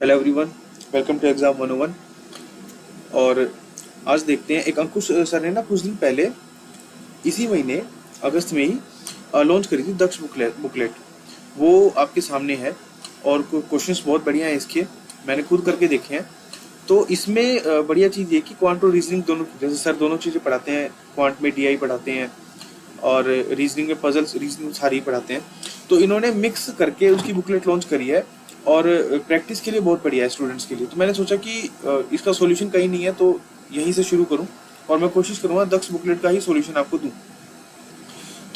Hello everyone, welcome to exam 101। और आज देखते हैं, एक अंकुश सर ने ना कुछ दिन पहले इसी महीने अगस्त में ही लॉन्च करी थी दक्ष बुकलेट। वो आपके सामने है और क्वेश्चंस बहुत बढ़िया हैं इसके, मैंने खुद करके देखे हैं। तो इसमें बढ़िया चीज़ ये कि क्वांट और रीजनिंग दोनों, जैसे सर दोनों चीज़ें पढ़ाते हैं, क्वांट में डीआई पढ़ाते हैं और रीजनिंग में पजल्स रीजनिंग सारी ही पढ़ाते हैं। तो इन्होंने मिक्स करके उसकी बुकलेट लॉन्च करी है और प्रैक्टिस के लिए बहुत बढ़िया है स्टूडेंट्स के लिए। तो मैंने सोचा कि इसका सॉल्यूशन कहीं नहीं है तो यहीं से शुरू करूं और मैं कोशिश करूंगा दक्ष बुकलेट का ही सॉल्यूशन आपको दूं।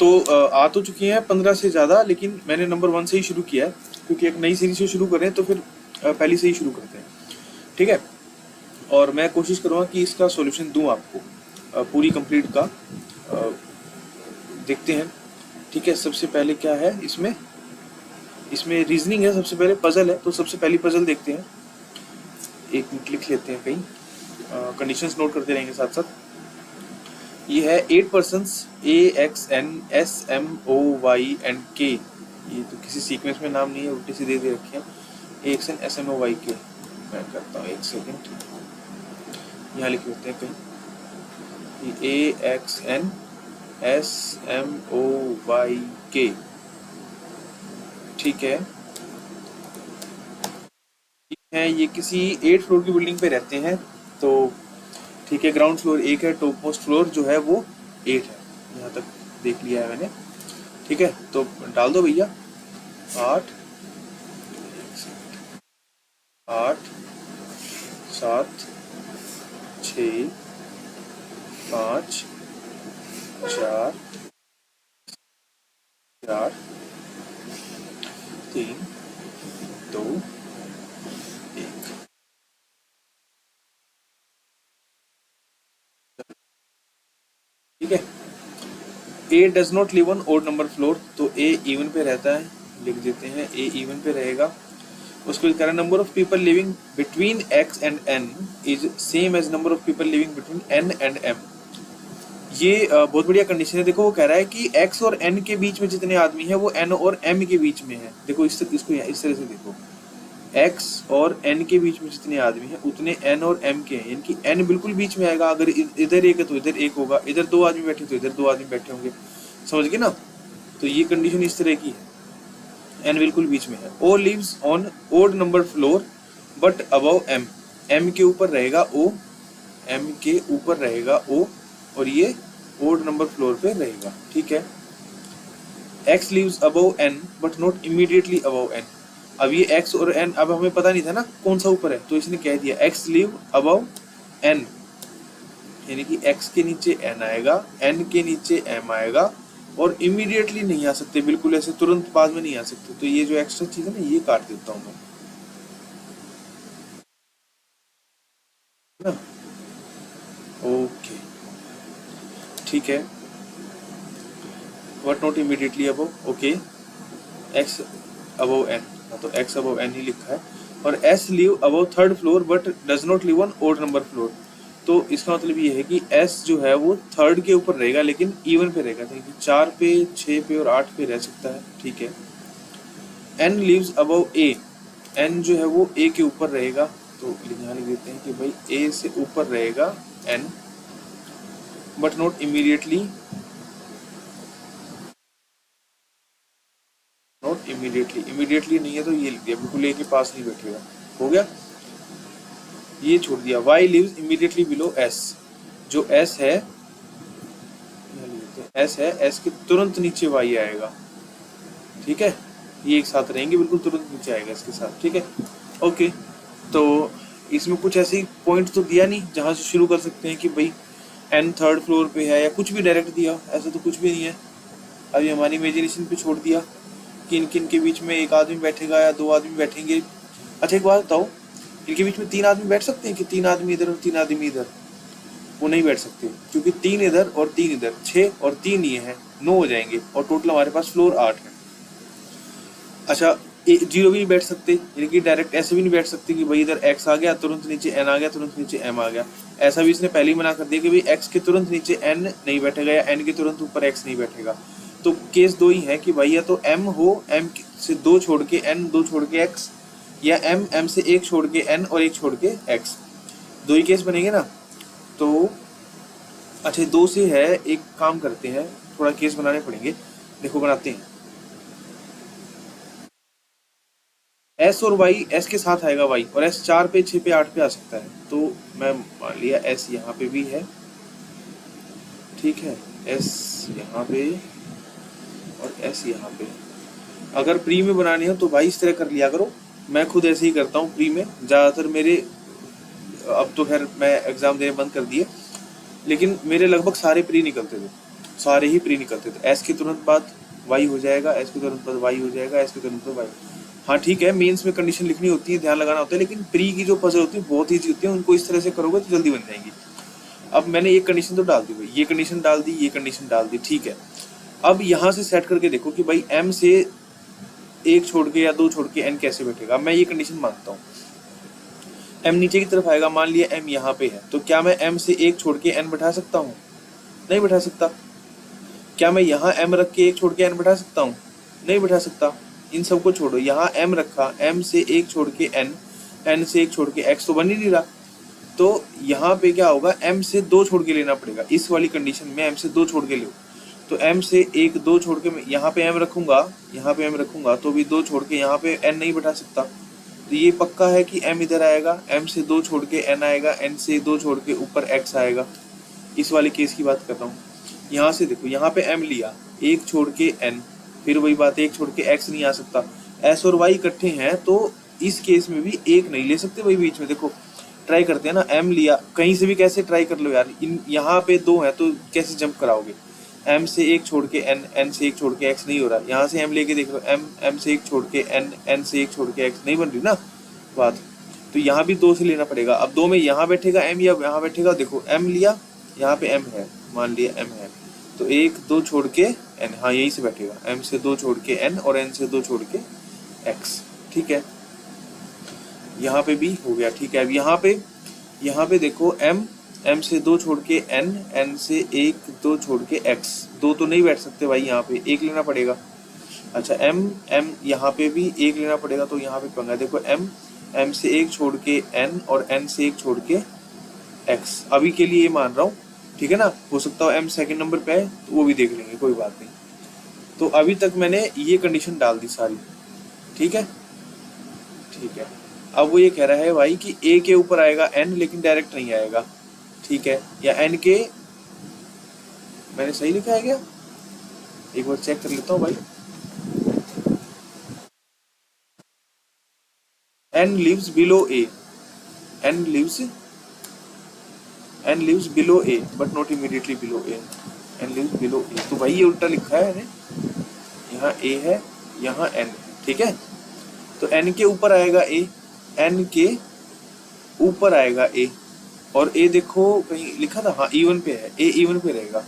तो आ तो चुकी हैं 15 से ज़्यादा, लेकिन मैंने नंबर 1 से ही शुरू किया है क्योंकि एक नई सीरीज से शुरू करें तो फिर पहली से ही शुरू करते हैं, ठीक है। और मैं कोशिश करूँगा कि इसका सॉल्यूशन दूं आपको पूरी कंप्लीट का। देखते हैं, ठीक है। सबसे पहले क्या है इसमें इसमें रीजनिंग है, सबसे पहले पजल है। तो सबसे पहली पजल देखते हैं, एक मिनट लिख लेते हैं कहीं, कंडीशंस नोट करते रहेंगे साथ साथ। ये है 8 persons AXN SMOY and K। ये तो किसी सीक्वेंस में नाम नहीं है, उल्टे सीधे दे रखे हैं। AXN SMOYK, मैं करता हूँ एक सेकेंड, यहाँ लिख लेते हैं कहीं AXN SMOYK, ठीक है। ये किसी 8 फ्लोर की बिल्डिंग पे रहते हैं। तो ठीक है, ग्राउंड फ्लोर 1 है, टॉप मोस्ट फ्लोर जो है वो 8 है। यहाँ तक देख लिया है मैंने, ठीक है। तो डाल दो भैया 8 8 7 6 5 4 4 3 2 1, ठीक है। A does not live on odd number floor, तो ए इवन पे रहता है, लिख देते हैं ए इवन पे रहेगा। उसको कह रहा है number of people living between X and N is same as number of people living between N and M. ये बहुत बढ़िया कंडीशन है। देखो वो कह रहा है कि एक्स और एन के बीच में जितने आदमी हैं वो एन और एम के बीच में है। देखो इसको इस तरह से देखो, एक्स और एन के बीच में जितने आदमी हैं उतने एन और एम के हैं, यानी कि एन बिल्कुल बीच में आएगा। अगर इधर एक है तो इधर एक होगा, इधर 2 आदमी बैठे तो इधर 2 आदमी बैठे होंगे, समझ गए ना। तो ये कंडीशन इस तरह की है, एन बिल्कुल बीच में है। O lives on odd number floor but above M, M के ऊपर रहेगा ओ, एम के ऊपर रहेगा ओ, और ये ओड नंबर फ्लोर पे रहेगा, ठीक है। X lives above N but not immediately above N. अब ये x और n, अब हमें पता नहीं था ना कौन सा ऊपर है, तो इसने कह दिया x लिव अबव n, यानी कि x के नीचे n आएगा, n के नीचे m आएगा, और इमीडिएटली नहीं आ सकते, बिल्कुल ऐसे तुरंत बाद में नहीं आ सकते। तो ये जो एक्स्ट्रा चीज है ना, ये काट देता हूं मैं ना, ओके, ठीक है। But not immediately above, okay, x above n, तो x अबव n ही लिखा है। और s live above 3rd floor but does not live on odd number floor. तो इसका मतलब ये है कि s जो है वो 3rd के ऊपर रहेगा लेकिन इवन पे रहेगा, तो 4 पे 6 पे और 8 पे रह सकता है, ठीक है। n lives above a, n जो है वो a के ऊपर रहेगा, तो यहाँ लिख देते हैं कि भाई a से ऊपर रहेगा n, but not immediately, not immediately, immediately नहीं है तो ये लिख दिया, बिल्कुल ए के पास नहीं बैठेगा, हो गया, ये छोड़ दिया। y lives immediately below s, जो s है, s है, s के तुरंत नीचे y आएगा, ठीक है। ये एक साथ रहेंगे, बिल्कुल तुरंत नीचे आएगा इसके साथ, ठीक है, ओके। तो इसमें कुछ ऐसे पॉइंट तो दिया नहीं जहां से शुरू कर सकते हैं कि भाई n 3rd फ्लोर पे है, या कुछ भी डायरेक्ट दिया, ऐसा तो कुछ भी नहीं है। अभी हमारी इमेजिनेशन पे छोड़ दिया किन किन के बीच में एक आदमी बैठेगा या 2 आदमी बैठेंगे। अच्छा एक बात बताओ, इनके बीच में 3 आदमी बैठ सकते हैं कि 3 आदमी इधर और 3 आदमी इधर? वो नहीं बैठ सकते, क्योंकि 3 इधर और 3 इधर, 6 और 3 ये हैं, 9 हो जाएंगे, और टोटल हमारे पास फ्लोर 8 है। अच्छा, 0 भी नहीं बैठ सकते, यानी कि डायरेक्ट ऐसे भी नहीं बैठ सकते कि भाई इधर x आ गया तुरंत नीचे n आ गया, तुरंत नीचे m आ गया। ऐसा भी इसने पहले ही मना कर दिया कि भाई x के तुरंत नीचे n नहीं बैठेगा या n के तुरंत ऊपर x नहीं बैठेगा। तो केस 2 ही है कि भाई या तो m हो, m से 2 छोड़ के n, 2 छोड़ के x, या एम एम से एक छोड़ के एन और एक छोड़ के एक्स, दो ही केस बनेंगे ना। तो अच्छा दो से है, एक काम करते हैं, थोड़ा केस बनाने पड़ेंगे, देखो बनाते हैं। एस और वाई, एस के साथ आएगा वाई, और एस 4 पे 6 पे 8 पे आ सकता है। तो मैं मान लिया एस यहाँ पे भी है, ठीक है, एस यहाँ पे और एस यहाँ पे। अगर प्री में बनानी हो तो भाई इस तरह कर लिया करो, मैं खुद ऐसे ही करता हूँ प्री में ज़्यादातर मेरे। अब तो खैर मैं एग्ज़ाम देने बंद कर दिए, लेकिन मेरे लगभग सारे प्री निकलते थे, सारे ही प्री निकलते थे। एस के तुरंत बाद वाई हो जाएगा, एस के तुरंत बाद वाई हो जाएगा, एस के तुरंत बाद वाई। हाँ ठीक है, मेंस में कंडीशन लिखनी होती है, ध्यान लगाना होता है, लेकिन प्री की जो पजल होती है बहुत ईजी होती है, उनको इस तरह से करोगे तो जल्दी बन जाएंगी। अब मैंने एक कंडीशन तो डाल दी भाई, ये कंडीशन डाल दी, ये कंडीशन डाल दी, ठीक है। अब यहाँ से सेट करके देखो कि भाई एम से एक छोड़ के या दो छोड़ के एन कैसे बैठेगा। मैं ये कंडीशन मानता हूँ, एम नीचे की तरफ आएगा, मान लिया एम यहाँ पे है, तो क्या मैं एम से एक छोड़ के एन बैठा सकता हूँ? नहीं बैठा सकता। क्या मैं यहाँ एम रख के एक छोड़ के एन बैठा सकता हूँ? नहीं बैठा सकता। इन सबको छोड़ो, यहाँ एम रखा, एम से एक छोड़ के एन, एन से एक छोड़ के एक्स, तो बन ही नहीं रहा। तो यहाँ पे क्या होगा, एम से दो छोड़ के लेना पड़ेगा। इस वाली कंडीशन में एम से दो छोड़ के लो, तो एम से एक दो छोड़ के मैं यहाँ पे एम रखूंगा, यहाँ पे एम रखूंगा, तो भी दो छोड़ के यहाँ पे एन नहीं बैठा सकता। तो ये पक्का है कि एम इधर आएगा, एम से दो छोड़ के एन आएगा, एन से दो छोड़ के ऊपर एक्स आएगा। इस वाले केस की बात कर रहा हूँ। यहाँ से देखो, यहाँ पे एम लिया, एक छोड़ के एन, फिर वही बात है, एक छोड़ के एक्स नहीं आ सकता। एस और वाई इकट्ठे हैं, तो इस केस में भी एक नहीं ले सकते भाई बीच में। देखो ट्राई करते हैं ना, एम लिया, कहीं से भी कैसे ट्राई कर लो यार, इन यहाँ पे दो हैं तो कैसे जंप कराओगे। एम से एक छोड़ के एन, एन से एक छोड़ के एक्स नहीं हो रहा। यहाँ से एम लेके देख लो, एम, एम से एक छोड़ के एन, एन से एक छोड़ के एक्स, नहीं बन रही ना बात। तो यहाँ भी दो से लेना पड़ेगा। अब दो में यहाँ बैठेगा एम या यहाँ बैठेगा, देखो एम लिया, यहाँ पे एम है, मान लिया एम है, तो एक दो छोड़ के एन, हाँ यहीं से बैठेगा, एम से दो छोड़ के एन और एन से दो छोड़ के एक्स, ठीक है। यहाँ पे भी हो गया, ठीक है। अब यहाँ पे देखो एम, एम से दो छोड़ के एन, एन से एक दो छोड़ के एक्स, दो तो नहीं बैठ सकते भाई, यहाँ पे एक लेना पड़ेगा। अच्छा एम, एम यहाँ पे भी एक लेना पड़ेगा, तो यहाँ पे पंगा, देखो एम, एम से एक छोड़ के एन और एन से एक छोड़ के एक्स, अभी के लिए ये मान रहा हूँ, ठीक है ना। हो सकता है एम सेकंड नंबर पे है तो वो भी देख लेंगे, कोई बात नहीं। तो अभी तक मैंने ये कंडीशन डाल दी सारी, ठीक है, ठीक है। अब वो ये कह रहा है भाई कि ए के ऊपर आएगा एन, लेकिन डायरेक्ट नहीं आएगा, ठीक है, या एन के, मैंने सही लिखा है क्या, एक बार चेक कर लेता हूँ भाई। N lives below A, N lives below A but not immediately below A, N lives below A, तो भाई ये उल्टा लिखा है, यहाँ ए है, यहाँ एन है, ठीक है। तो एन के ऊपर आएगा ए, एन के ऊपर आएगा ए, और ए देखो कहीं लिखा था, हाँ E1 पे है, ए E1 पे रहेगा।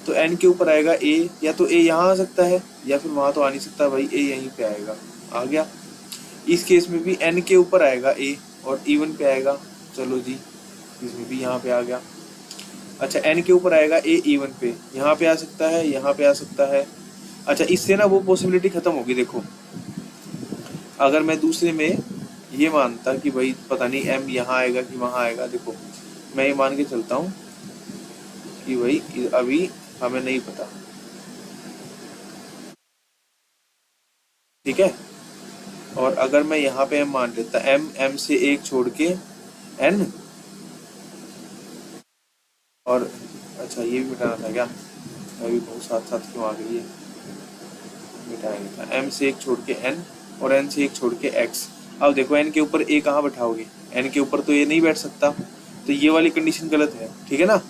तो एन के ऊपर आएगा ए, या तो ए यहाँ आ सकता है या फिर वहां तो आ नहीं सकता भाई, ए यहीं पे आएगा, आ गया। इस केस में भी एन के ऊपर आएगा ए और E1 पे आएगा, चलो जी, इसमें भी यहाँ पे आ गया। अच्छा एन के ऊपर आएगा ए E1 पे, यहाँ पे आ सकता है, यहाँ पे आ सकता है। अच्छा इससे ना वो पॉसिबिलिटी खत्म होगी। देखो अगर मैं दूसरे में ये मानता कि भाई पता नहीं एम यहाँ आएगा कि वहां आएगा, देखो मैं ये मान के चलता हूँ कि भाई अभी हमें नहीं पता, ठीक है। और अगर मैं यहाँ पे एम मान लेता, एम, एम से एक छोड़ के एन, और अच्छा ये भी मिटाना था क्या, अभी बहुत साथ साथ क्यों आ गई है, मिटाएंगे था, एम से एक छोड़ के एन और एन से एक छोड़ के एक्स। अब देखो एन के ऊपर ए कहाँ बैठाओगे, एन के ऊपर तो ये नहीं बैठ सकता, तो ये वाली कंडीशन गलत है, ठीक है ना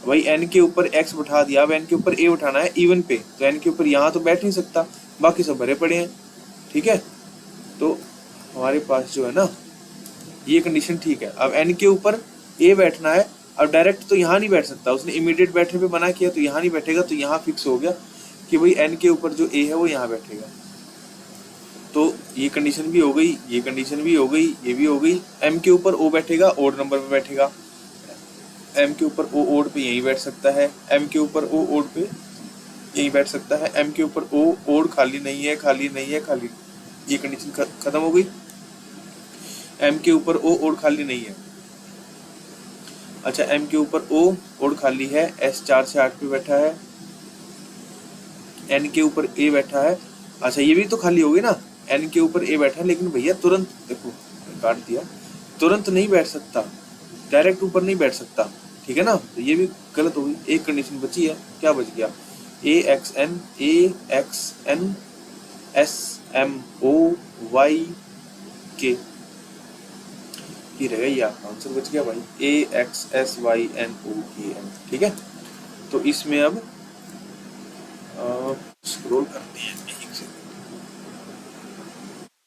भाई। एन के ऊपर एक्स बैठा दिया, अब एन के ऊपर ए उठाना है E1 पे, तो एन के ऊपर यहाँ तो बैठ नहीं सकता, बाकी सब भरे पड़े हैं, ठीक है। तो हमारे पास जो है ना ये कंडीशन ठीक है। अब एन के ऊपर ए बैठना है, अब डायरेक्ट तो यहाँ नहीं बैठ सकता, उसने इमीडिएट बैठने पे मना किया, तो यहाँ नहीं बैठेगा, तो यहाँ फिक्स हो गया कि भाई एन के ऊपर जो ए है वो यहाँ बैठेगा। तो ये कंडीशन भी हो गई, ये कंडीशन भी हो गई, ये भी हो गई। एम के ऊपर ओ बैठेगा, ओड नंबर पे बैठेगा, एम के ऊपर ओ ओड पे यहीं बैठ सकता है, एम के ऊपर ओ ओड पे यहीं बैठ सकता है, एम के ऊपर ओ ओड खाली नहीं है, खाली नहीं है, खाली ये कंडीशन खत्म हो गई। एम के ऊपर ओ और खाली नहीं है। अच्छा, एम के ऊपर ओ और खाली है, एस 4 से 8 पे बैठा है, एन के ऊपर ए बैठा है। अच्छा, ये भी तो खाली हो गई ना, एन के ऊपर ए बैठा है, लेकिन भैया तुरंत देखो काट दिया, तुरंत नहीं बैठ सकता, डायरेक्ट ऊपर नहीं बैठ सकता, ठीक है ना। तो ये भी गलत हो गई। एक कंडीशन बची है, क्या बच गया, A X N S M O Y K, ये रहेगा, ये आपका आंसर बच गया भाई, A X S Y N O K M, ठीक है। तो इसमें अब स्क्रॉल करते हैं एक सेकंड।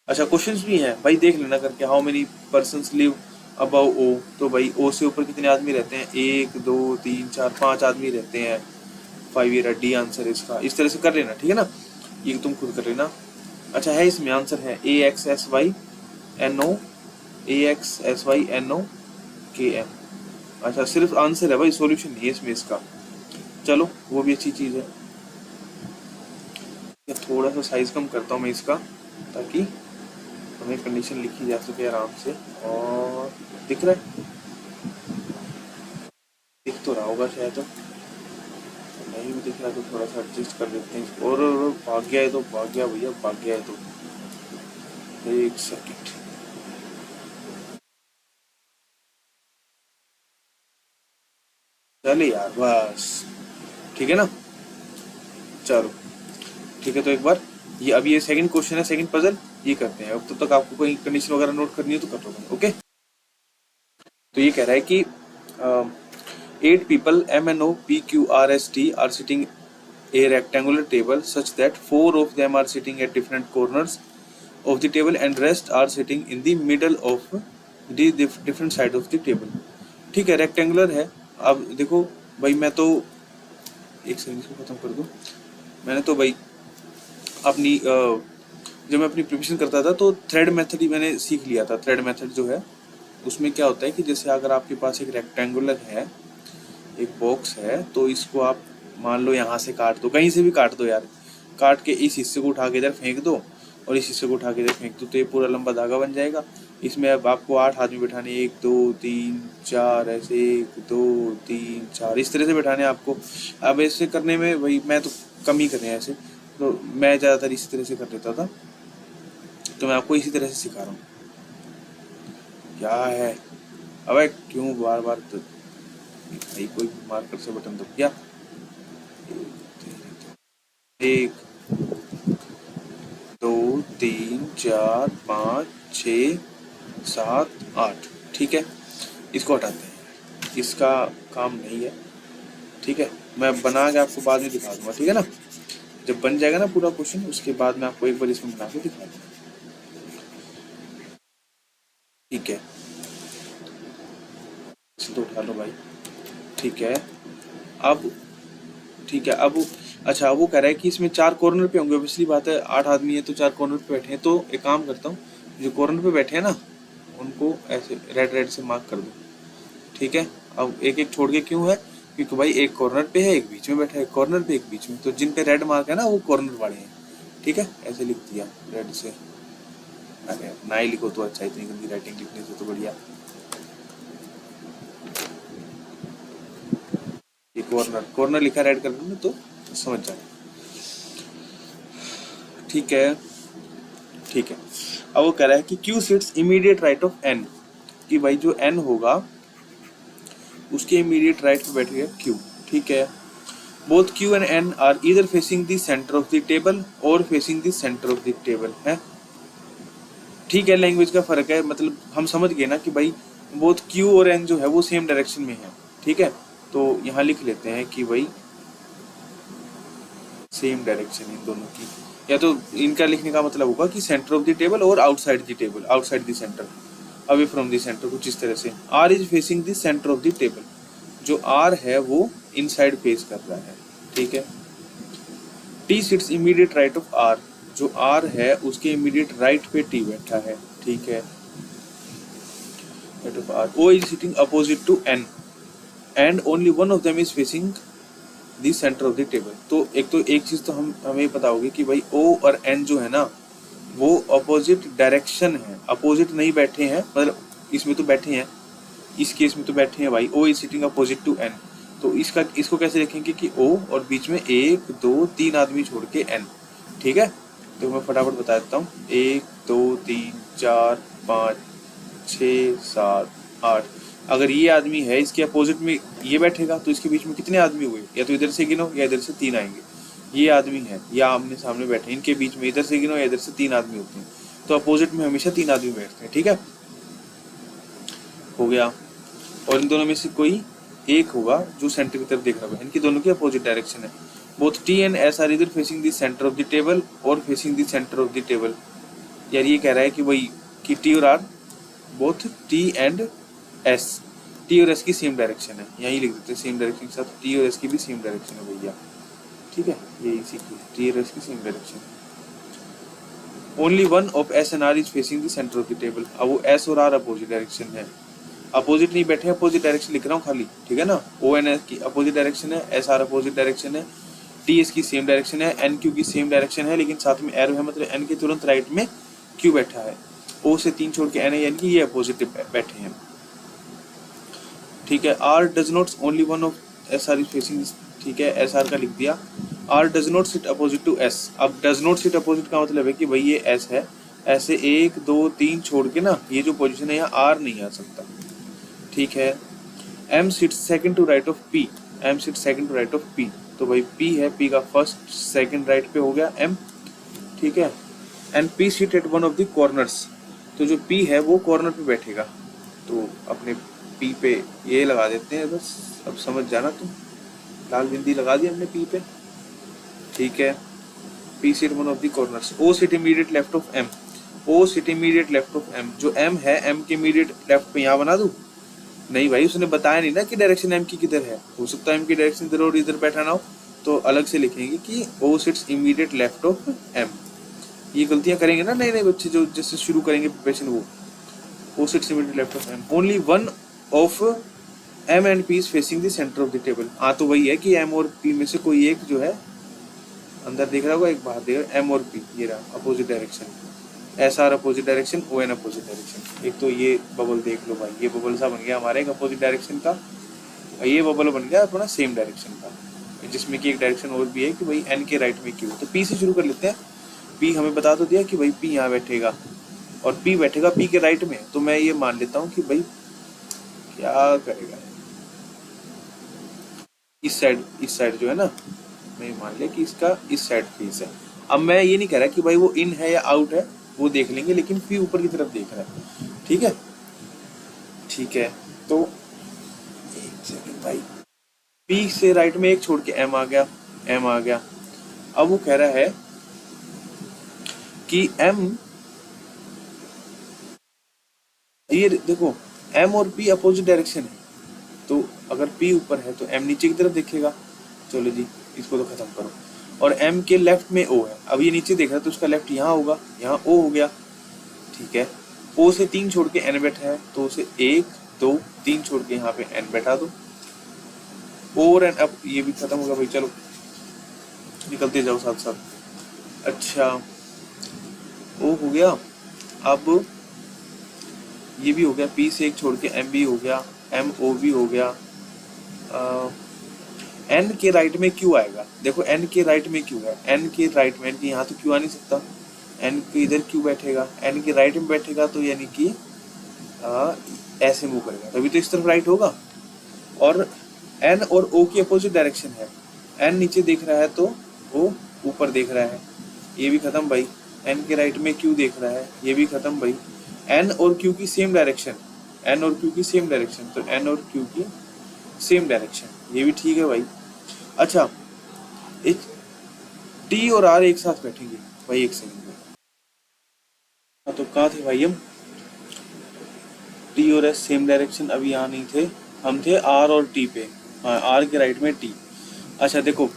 अच्छा, क्वेश्चंस भी हैं भाई, देख लेना करके, how many persons live above O, तो भाई ओ से ऊपर कितने आदमी रहते हैं, 1 2 3 4 5 आदमी रहते हैं, 5 ये डी आंसर है इसका, इस तरह से कर लेना, ठीक है ना, ये तुम खुद कर लेना। अच्छा है, इसमें आंसर है A X S Y N O K M. अच्छा, सिर्फ आंसर है भाई, सॉल्यूशन नहीं है इसमें इसका, चलो वो भी अच्छी चीज है। थोड़ा सा साइज कम करता हूँ मैं इसका, ताकि हमें कंडीशन लिखी जा सके आराम से। और दिख रहा है, दिख तो रहा होगा शायद, तो नहीं भी दिख रहा तो थोड़ा सा एडजस्ट कर देते हैं। और भाग गया है तो भाग गया भैया, भाग गया है तो एक सेकंड। चले यार बस, ठीक है ना, चलो ठीक है। तो एक बार ये, अब ये सेकंड क्वेश्चन है, सेकंड पजल, ये करते हैं। अब तब तक आपको कोई कंडीशन वगैरह नोट करनी है तो कर लो, ओके। तो ये कह रहा है कि 8 people MNOPQRST are sitting a rectangular table such that 4 of them are sitting at different corners of the table and rest are sitting in the middle of the different side of the table। ठीक है, rectangular है। अब देखो भाई, मैं तो एक second इसको खत्म कर दूं। मैंने तो भाई अपनी जब मैं अपनी प्रिपरेशन करता था तो थ्रेड मेथड ही मैंने सीख लिया था। थ्रेड मेथड जो है उसमें क्या होता है कि जैसे अगर आपके पास एक रेक्टेंगुलर है, एक बॉक्स है, तो इसको आप मान लो यहाँ से काट दो, कहीं से भी काट दो यार, काट के इस हिस्से को उठा के इधर फेंक दो और इस हिस्से को उठा के इधर फेंक दो, तो ये पूरा लंबा धागा बन जाएगा। इसमें अब आपको 8 आदमी बैठाने, 1 2 3 4, ऐसे 1 2 3 4 इस तरह से बैठाने आपको। अब ऐसे करने में भाई मैं तो कम ही करें ऐसे, तो मैं ज़्यादातर इसी तरह से कर लेता था, तो मैं आपको इसी तरह से सिखा रहा हूँ। क्या है अब, क्यों बार बार तो भाई कोई मार्कर से बटन दब गया। 1 2 3 4 5 6 7 8, ठीक है, इसको हटाते हैं, इसका काम नहीं है, ठीक है। मैं बना के आपको बाद में दिखा दूंगा, ठीक है ना, जब बन जाएगा ना पूरा क्वेश्चन, उसके बाद मैं आपको एक बार इसमें बना के दिखा दूंगा, ठीक है। इसे तो उठा लो भाई, ठीक है। अब ठीक है, अब अच्छा, वो कह रहा है कि इसमें 4 कॉर्नर पे होंगे, पिछली बात है 8 आदमी है तो 4 कॉर्नर पे बैठे हैं। तो एक काम करता हूँ, जो कॉर्नर पे बैठे हैं ना उनको ऐसे रेड रेड से मार्क कर दो, ठीक है। अब एक एक छोड़ के क्यों है, क्योंकि भाई एक कॉर्नर पे है, एक बीच में बैठा है, एक कॉर्नर पे एक बीच में, तो जिन पे रेड मार्क है ना वो कॉर्नर वाले हैं, ठीक है। ऐसे लिख दिया रेड से, अरे ना ही लिखो तो अच्छा, इतनी गंदी राइटिंग लिखने से तो बढ़िया। ये कॉर्नर कॉर्नर लिखा रेड कलर में तो समझ जाए, ठीक है, ठीक है। अब वो कह रहा है कि Q seats immediate right of N, कि भाई जो N होगा उसके इमीडिएट राइट पे बैठेगा Q, ठीक है। Both Q and N are either facing the centre of the table और facing the centre of the table है, ठीक है। लैंग्वेज का फर्क है, मतलब हम समझ गए ना कि भाई बोथ Q और N जो है वो सेम डायरेक्शन में है, ठीक है। तो यहाँ लिख लेते हैं कि भाई सेम डायरेक्शन इन दोनों की, या तो इनका लिखने का मतलब होगा कि सेंटर ऑफ द टेबल और outside the table, outside the centre, away from the centre, कुछ इस तरह से। R is facing the centre of the table, जो आर है वो इनसाइड फेस कर रहा है, ठीक है। T sits immediate right of R, जो आर है उसके इमीडिएट राइट पे टी बैठा है, ठीक है। Right of R. O is sitting opposite to N and only one of them is facing the centre of the table. तो एक चीज तो हमें पता होगी कि भाई O और N जो है ना, वो अपोजिट डायरेक्शन है, अपोजिट नहीं बैठे हैं, मतलब इसमें तो बैठे हैं, इस केस में तो बैठे हैं भाई। O is sitting opposite to N, तो इसको कैसे लिखेंगे कि ओ और बीच में 1 2 3 आदमी छोड़ के एन। ठीक है, तो मैं फटाफट बता देता हूँ। 1 2 3 4 5 6 7 8। अगर ये आदमी है इसके अपोजिट में ये बैठेगा तो इसके बीच में कितने आदमी हुए, या तो इधर से गिनो या इधर से 3 आएंगे। ये आदमी है या आमने सामने बैठे, इनके बीच में इधर से गिनो या इधर से 3 आदमी होते हैं, तो अपोजिट में हमेशा 3 आदमी बैठते हैं। ठीक है, हो गया। और इन दोनों में से कोई एक होगा जो सेंटर की तरफ देख रहा है, इनकी दोनों की अपोजिट डायरेक्शन है। Both T and S are either facing the centre of the table और facing the centre of the table. यार ये कह रहा है कि भाई कि टी और R both T and S, T और एस की सेम डायरेक्शन है, यही लिख देते हैं सेम डायरेक्शन के साथ, टी और एस की भी सेम डायरेक्शन है भैया। ठीक है, ये इसी की टी और एस की same direction. Only one of S and R is facing the centre of the table. अब वो एस और आर अपोजिट डायरेक्शन है, अपोजिट नहीं बैठे, अपोजिट डायरेक्शन लिख रहा हूँ खाली। ठीक है ना, ओ एन एस की अपोजिट डायरेक्शन है, एस आर अपोजिट डायरेक्शन है, टी एस की सेम डायरेक्शन है, एन क्यू की सेम डायरेक्शन है, लेकिन साथ में एरो है, मतलब एन के तुरंत राइट में क्यू बैठा है। ओ से 3 छोड़ के एन है, यानी कि ये अपोजिट बैठे हैं। ठीक है, R does not only one of S R is facing. ठीक है, एस आर का लिख दिया। R does not sit opposite to S. अब डज नॉट सिट अपोजिट का मतलब है कि भाई ये एस है, ऐसे 1 2 3 छोड़ के ना ये जो पोजीशन है यहाँ आर नहीं आ सकता। ठीक है, M sit second to right of P, M sit second to right of P, तो भाई पी है, पी का फर्स्ट सेकंड राइट पे हो गया एम। ठीक है, and P sit at one of the corners, तो जो पी है वो कॉर्नर पे बैठेगा, तो अपने पी पे ये लगा देते हैं बस, अब समझ जाना तुम, लाल बिंदी लगा दी हमने पी पे। ठीक है, P sit one of the corners. O sit immediate left of M, O sit immediate left of M, जो एम है एम के इमीडिएट लेफ्ट पे यहाँ बना दूं? नहीं भाई, उसने बताया नहीं ना कि डायरेक्शन एम की किधर है, हो सकता है एम की डायरेक्शन इधर और इधर बैठा ना हो, तो अलग से लिखेंगे कि O sits immediate left of M. ये गलतियां करेंगे ना नए नए बच्चे जो जैसे शुरू करेंगे प्रिपरेशन, वो O sits immediate left of M. Only one of M and P is facing the centre of the table. हाँ, तो वही है कि एम और पी में से कोई एक जो है अंदर देख रहा होगा, एक बाहर देख रहा है, एम और पी ये रहा opposite direction, S R opposite direction, O N opposite direction. एक तो ये बबल देख लो भाई, ये बबल सा बन गया हमारा एक अपोजिट डायरेक्शन का, और ये बबल बन गया अपना सेम डायरेक्शन का, जिसमें कि एक डायरेक्शन और भी है कि भाई एन के राइट में क्यू। तो पी से शुरू कर लेते हैं। पी हमें बता तो दिया कि भाई पी यहाँ बैठेगा और पी बैठेगा पी के राइट में, तो मैं ये मान लेता हूँ कि भाई क्या करेगा इस साइड जो है ना, मैं मान लिया कि इसका इस साइड फेस है। अब मैं ये नहीं कह रहा कि भाई वो इन है या आउट है, वो देख लेंगे, लेकिन पी ऊपर की तरफ देख रहा है। ठीक है, ठीक है, तो एक सेकंड भाई, पी से राइट में एक छोड़ के एम आ गया, एम आ गया। अब वो कह रहा है कि एम, ये देखो एम और पी अपोजिट डायरेक्शन है, तो अगर पी ऊपर है तो एम नीचे की तरफ देखेगा। चलो जी, इसको तो खत्म करो। और एम के लेफ्ट में ओ है, अब ये नीचे देख रहा है तो उसका लेफ्ट यहाँ होगा, यहाँ ओ हो गया। ठीक है, ओ से 3 छोड़ के एन बैठा है, तो उसे 1 2 3 छोड़ के यहाँ पे एन बैठा दो। ओ और एन, अब ये भी खत्म होगा भाई, चलो निकलते जाओ साथ साथ। अच्छा, ओ हो गया, अब ये भी हो गया, पी से एक छोड़ के एम भी हो गया, एम ओ भी हो गया। एन के राइट में क्यू आएगा, देखो एन के राइट में क्यू है, एन के राइट में, एन के यहाँ तो क्यू आ नहीं सकता, एन के इधर क्यू बैठेगा, एन के राइट में बैठेगा, तो यानी कि ऐसे मूव करेगा, तभी तो इस तरफ राइट होगा। और एन और ओ की अपोजिट डायरेक्शन है, एन नीचे देख रहा है तो ओ ऊपर देख रहा है, ये भी खत्म भाई। एन के राइट में क्यू देख रहा है, ये भी खत्म भाई। एन और क्यू की सेम डायरेक्शन, एन और क्यू की सेम डायरेक्शन, तो एन और क्यू की सेम डायरेक्शन, ये भी ठीक है भाई। अच्छा, एक टी और आर एक साथ बैठेंगे भाई, एक सेकंड में। हाँ, तो कहाँ थे भाई हम? टी और एस सेम डायरेक्शन, अभी यहाँ नहीं थे, हम थे आर और टी पे। हाँ, आर के राइट में टी। अच्छा देखो,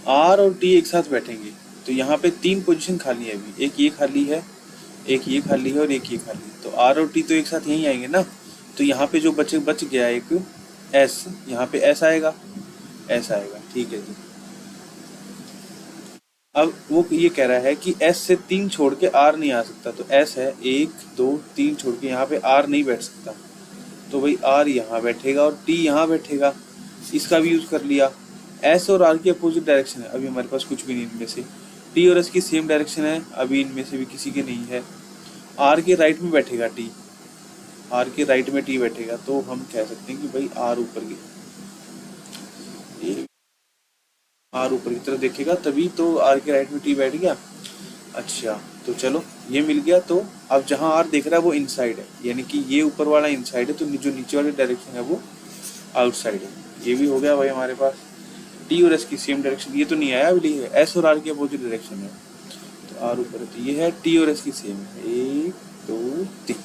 आर और टी एक साथ बैठेंगे, तो यहाँ पे 3 पोजीशन खाली है अभी, एक ये खाली है, एक ये खाली है और एक ये खाली है, तो आर और टी तो एक साथ यहीं आएंगे ना। तो यहाँ पे जो बच गया एक एस, यहाँ पे एस आएगा, एस आएगा। ठीक है जी, अब वो ये कह रहा है कि एस से 3 छोड़ के आर नहीं आ सकता, तो एस है 1 2 3 छोड़ के यहाँ पे आर नहीं बैठ सकता, तो भाई आर यहाँ बैठेगा और टी यहाँ बैठेगा, इसका भी यूज कर लिया। एस और आर की अपोजिट डायरेक्शन है, अभी हमारे पास कुछ भी नहीं इनमें से। टी और एस की सेम डायरेक्शन है, अभी इनमें से भी किसी के नहीं है। आर के राइट में बैठेगा टी, आर के राइट में टी बैठेगा, तो हम कह सकते हैं कि भाई आर ऊपर की, आर ऊपर की तरफ देखेगा तभी तो आर के राइट में टी बैठ गया। अच्छा तो चलो ये मिल गया। तो अब जहां आर देख रहा है वो इनसाइड है, यानी कि ये ऊपर वाला इनसाइड है, तो जो नीचे वाली डायरेक्शन है वो आउटसाइड है। ये भी हो गया भाई हमारे पास। टी और एस की सेम डायरेक्शन, ये तो नहीं आया अभी, एस और आर की अपोजिट डायरेक्शन है, तो आर ऊपर है, तो ये है टी और एस की सेम है। 1 2 3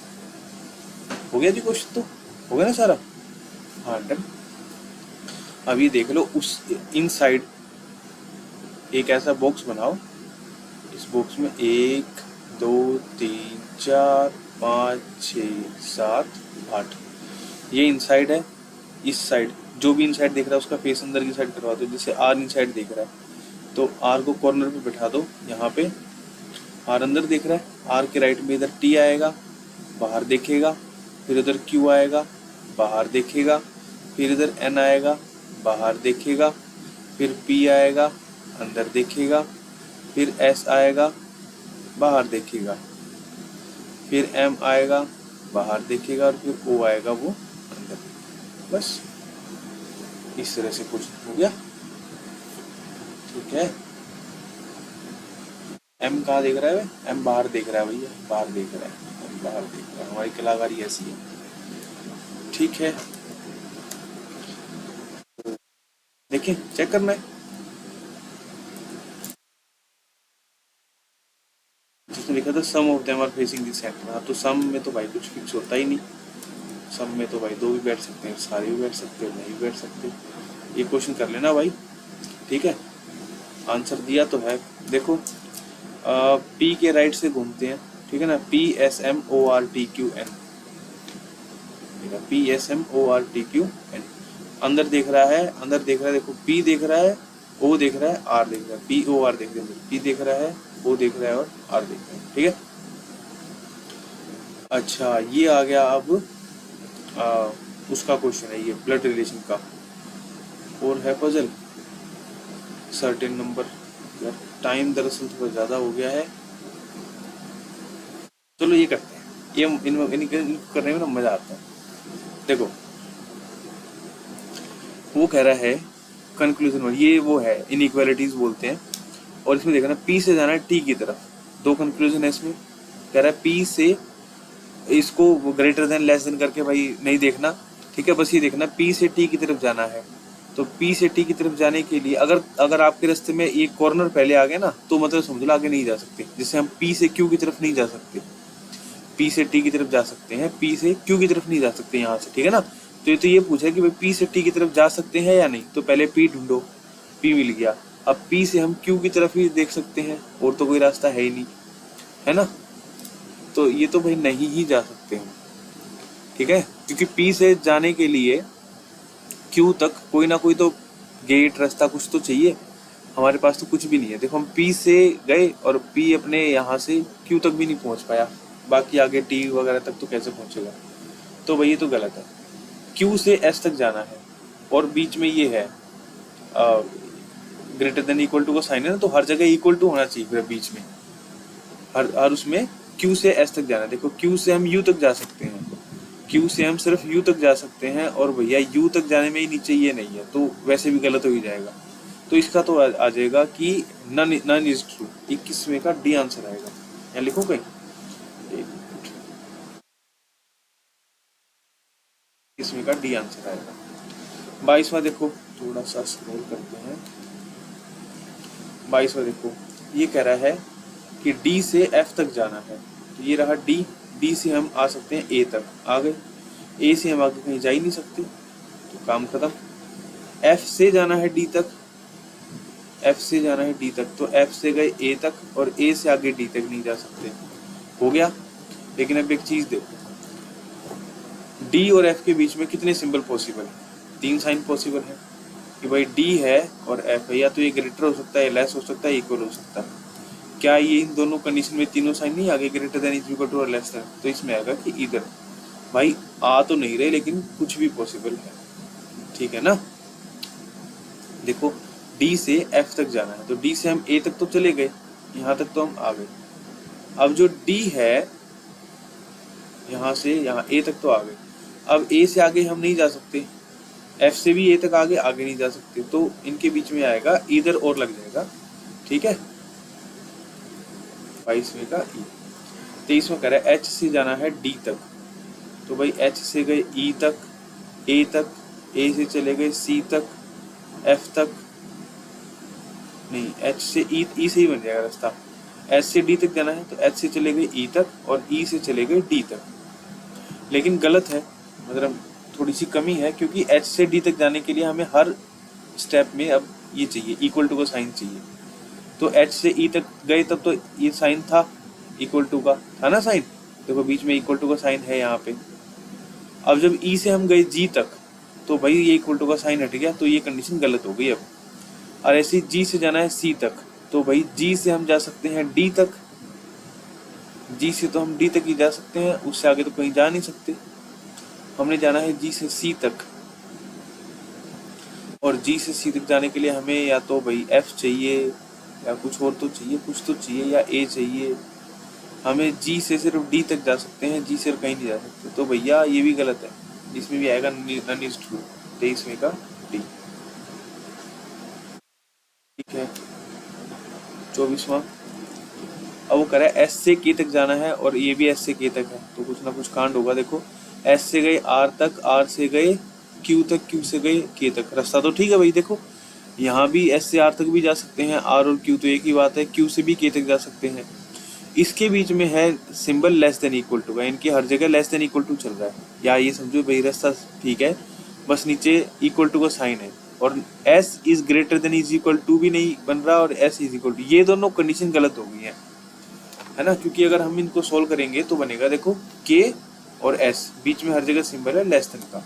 हो गया जी, क्वेश्चन तो हो गया ना सारा। हाँ डन। अब ये देख लो, उस इनसाइड एक ऐसा बॉक्स बनाओ, इस बॉक्स में 1 2 3 4 5 6 7 8, ये इनसाइड है। इस साइड जो भी इनसाइड देख रहा है उसका फेस अंदर की साइड करवा दो, जैसे आर इनसाइड देख रहा है तो आर को कॉर्नर पे बैठा दो, यहाँ पे आर अंदर देख रहा है, आर के राइट में इधर टी आएगा, बाहर देखेगा, फिर इधर क्यू आएगा, बाहर देखेगा, फिर इधर एन आएगा, बाहर देखेगा, फिर पी आएगा, अंदर देखेगा, फिर एस आएगा, बाहर देखेगा, फिर एम आएगा, बाहर देखेगा, और फिर ओ आएगा वो अंदर। बस इस तरह से कुछ हो गया। ठीक है, एम कहाँ देख रहा है? एम बाहर देख रहा है भैया, बाहर देख रहा है, एम बाहर देख रहा है। हमारी कलाकारी ऐसी है। ठीक है, देखिए चेक करना है। जिसने लिखा था some of them are facing this centre, हाँ तो सम में तो भाई कुछ फिक्स होता ही नहीं। सम में तो भाई 2 भी बैठ सकते हैं, सारे भी बैठ सकते हैं, नहीं बैठ सकते। ये क्वेश्चन कर लेना भाई। ठीक है, आंसर दिया तो है। देखो पी के राइट से घूमते हैं, ठीक है ना, P S M O R T Q N, P S M O R T Q N. अंदर देख रहा है, अंदर देख रहा है, देखो पी देख रहा है, ओ देख रहा है, आर देख रहा है, पी ओ आर देख रहे हैं, पी देख रहा है, ओ देख रहा है और आर देख रहा है। ठीक है, अच्छा ये आ गया अब उसका क्वेश्चन है, ये ब्लड रिलेशन का। और है पजल सर्टेन नंबर। यार टाइम दरअसल थोड़ा ज्यादा हो गया है, चलो ये करते हैं, ये इनको करने में ना मजा आता है। देखो वो कह रहा है कंक्लूजन में, ये वो है इनइक्वालिटीज बोलते हैं, और इसमें देखना पी से जाना है टी की तरफ। 2 कंक्लूजन है इसमें, कह रहा है पी से इसको ग्रेटर देन लेस देन करके भाई नहीं देखना, ठीक है, बस ये देखना पी से टी की तरफ जाना है। तो पी से टी की तरफ जाने के लिए अगर आपके रास्ते में एक कॉर्नर पहले आ गया ना, तो मतलब समझ लो आगे नहीं जा सकते। जैसे हम पी से क्यू की तरफ नहीं जा सकते, पी से टी की तरफ जा सकते हैं, पी से क्यू की तरफ नहीं जा सकते यहाँ से, ठीक है ना। तो ये पूछा कि भाई पी से टी की तरफ जा सकते हैं या नहीं, तो पहले पी ढूंढो, पी मिल गया। अब पी से हम क्यू की तरफ ही देख सकते हैं, और तो कोई रास्ता है ही नहीं, है ना। तो ये तो भाई नहीं ही जा सकते हैं, ठीक है, क्योंकि पी से जाने के लिए क्यू तक कोई ना कोई तो गेट रास्ता कुछ तो चाहिए, हमारे पास तो कुछ भी नहीं है। देखो हम पी से गए और पी अपने यहाँ से क्यू तक भी नहीं पहुंच पाया, बाकी आगे टी वगैरह तक तो कैसे पहुंचेगा। तो भाई ये तो गलत है। क्यू से एस तक जाना है और बीच में ये है ग्रेटर देन इक्वल टू का साइन है ना, तो हर जगह इक्वल टू होना चाहिए फिर बीच में, हर उसमें क्यू से एस तक जाना है। देखो क्यू से हम यू तक जा सकते हैं, क्यू से हम सिर्फ यू तक जा सकते हैं, और भैया यू तक जाने में ही नीचे ये नहीं है, तो वैसे भी गलत हो ही जाएगा। तो इसका तो आ जाएगा कि नन इज ट्रू। 21वें का डी आंसर आएगा। यहाँ लिखो कहीं 21वें का डी आंसर आएगा। 22वां देखो, थोड़ा सा स्क्रॉल करते हैं। 22वां देखो, ये कह रहा है कि डी से एफ तक जाना है, तो ये रहा डी, डी से हम आ सकते हैं ए तक, आ गए। ए से हम आगे कहीं जा ही नहीं सकते, तो काम खत्म। एफ से जाना है डी तक, एफ से जाना है डी तक, तो एफ से गए ए तक, और ए से आगे डी तक नहीं जा सकते, हो गया। लेकिन अब एक चीज देखो, डी और एफ के बीच में कितने सिंबल पॉसिबल है? 3 साइन पॉसिबल है, कि भाई डी है और एफ है, या तो ये ग्रेटर हो सकता है, लेस हो सकता है, इक्वल हो सकता है। क्या ये इन दोनों कंडीशन में तीनों साइन नहीं आगे, greater than is equal to और लेस देन, तो इसमें आएगा कि इधर। भाई आ तो नहीं रहे लेकिन कुछ भी पॉसिबल है, ठीक है ना। देखो डी से एफ तक जाना है, तो डी से हम ए तक तो चले गए, यहाँ तक तो हम आ गए। अब जो डी है यहाँ से यहाँ ए तक तो आ गए, अब ए से आगे हम नहीं जा सकते, एफ से भी ए तक आगे आगे नहीं जा सकते, तो इनके बीच में आएगा इधर और लग जाएगा, ठीक है। 22वें का ई। 23वां कह रहा है एच से जाना है डी तक, तो भाई एच से गए ई तक, ए तक, ए से चले गए सी तक, एफ तक, नहीं एच से ई से ही बन जाएगा रास्ता। एच से डी तक जाना है तो एच से चले गए ई तक और ई से चले गए डी तक, लेकिन गलत है, मतलब थोड़ी सी कमी है, क्योंकि एच से डी तक जाने के लिए हमें हर स्टेप में अब ये चाहिए, इक्वल टू का साइन चाहिए। तो एच से ई तक गए तब तो ये साइन था, इक्वल टू का था ना साइन, देखो बीच में इक्वल टू का साइन है यहाँ पे। अब जब ई से हम गए जी तक तो भाई ये इक्वल टू का साइन हट गया, तो ये कंडीशन गलत हो गई अब। और ऐसे जी से जाना है सी तक, तो भाई जी से हम जा सकते हैं डी तक, जी से तो हम डी तक ही जा सकते हैं, उससे आगे तो कहीं जा नहीं सकते। हमने जाना है जी से सी तक, और जी से सी तक जाने के लिए हमें या तो भाई एफ चाहिए या कुछ और तो चाहिए, कुछ तो चाहिए, या ए चाहिए। हमें जी से सिर्फ डी तक जा सकते हैं, जी से कहीं नहीं जा सकते, तो भैया ये भी गलत है, इसमें भी आएगा नन इज ट्रू, 23वें का डी, ठीक है। 24वां, अब वो कह रहा है एस से के तक जाना है और ये भी एस से के तक है, तो कुछ ना कुछ कांड होगा। देखो एस से गए आर तक, आर से गए क्यू तक, क्यू से गए के तक, रास्ता तो ठीक है भाई। देखो यहाँ भी एस से आर तक भी जा सकते हैं, आर और क्यू तो एक ही बात है, क्यू से भी के तक जा सकते हैं। इसके बीच में है symbol less than equal to का, इनकी हर जगह लेस देन इक्वल टू चल रहा है, या ये समझो भाई रास्ता ठीक है, बस नीचे इक्वल टू का साइन है, और S is greater than is equal to भी नहीं बन रहा, और एस इज इक्वल टू, ये दोनों कंडीशन गलत हो गई है ना। क्योंकि अगर हम इनको सोल्व करेंगे तो बनेगा, देखो के और एस बीच में हर जगह सिंबल है लेस देन का,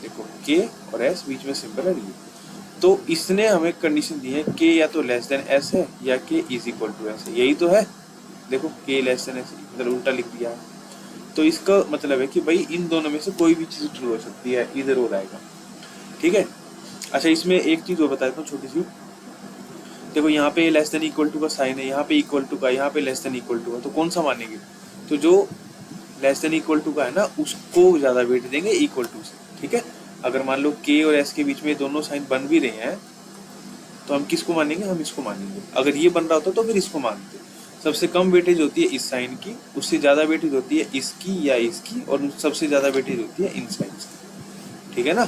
देखो के और एस बीच में सिंबल है ये, तो इसने हमें कंडीशन दी है के या तो लेस देन एस है या के इज इक्वल टू एस है, यही तो है। देखो के लेस देन एस, मतलब उल्टा लिख दिया है, तो इसका मतलब है कि भाई इन दोनों में से कोई भी चीज ट्रू हो सकती है, इधर हो जाएगा, ठीक है। अच्छा इसमें एक चीज और बता देता हूँ छोटी सी, देखो यहाँ पे लेस देन इक्वल टू का साइन है, यहाँ पे इक्वल टू का, यहाँ पे लेस देन इक्वल टू का, तो कौन सा मानेंगे, तो जो लेस देन इक्वल टू का है ना उसको ज्यादा वेट देंगे इक्वल टू से, ठीक है। अगर मान लो के और एस के बीच में दोनों साइन बन भी रहे हैं तो हम किसको मानेंगे, हम इसको मानेंगे। अगर ये बन रहा होता तो फिर इसको मानते। सबसे कम वेटेज होती है इस साइन की, उससे ज्यादा वेटेज होती है इसकी या इसकी, और सबसे ज्यादा वेटेज होती है इन साइंस की, ठीक है ना।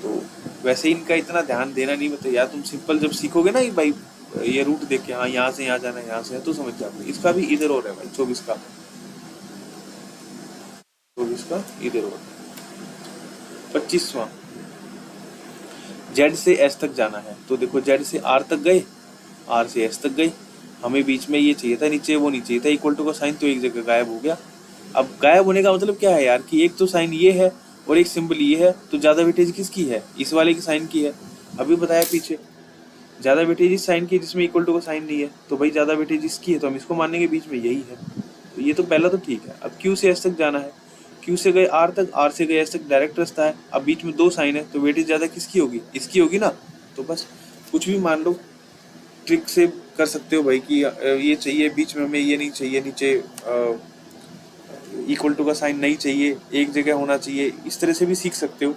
तो वैसे इनका इतना ध्यान देना नहीं, मतलब यार तुम सिंपल जब सीखोगे ना भाई ये रूट देख के, हाँ यहाँ से यहाँ जाना है, यहाँ से है, तो समझ जाओगे। इसका भी इधर और है भाई, 24 का इधर और। 25वां, जेड से एस तक जाना है, तो देखो जेड से आर तक गए, आर से एस तक गए, हमें बीच में ये चाहिए था, नीचे वो नहीं चाहिए था इक्वल टू का साइन, तो एक जगह गायब हो गया। अब गायब होने का मतलब क्या है यार, कि एक तो साइन ये है और एक सिंबल ये है, तो ज्यादा वेटेज किसकी है, इस वाले की साइन की है, अभी बताया पीछे। ज्यादा वेटेज इस साइन की जिसमें इक्वल टू का साइन नहीं है, तो भाई ज्यादा वेटेज इसकी है, तो हम इसको मानेंगे, बीच में यही है, तो ये तो पहला तो ठीक है। अब क्यू से एस तक जाना है, क्यू से गए आर तक, आर से गए एस तक, डायरेक्ट रास्ता है। अब बीच में दो साइन है, तो वेटेज ज्यादा किसकी होगी, इसकी होगी ना, तो बस कुछ भी मान लो, ट्रिक से कर सकते हो भाई कि ये चाहिए बीच में, हमें ये नहीं चाहिए, नीचे इक्वल टू का साइन नहीं चाहिए, एक जगह होना चाहिए, इस तरह से भी सीख सकते हो।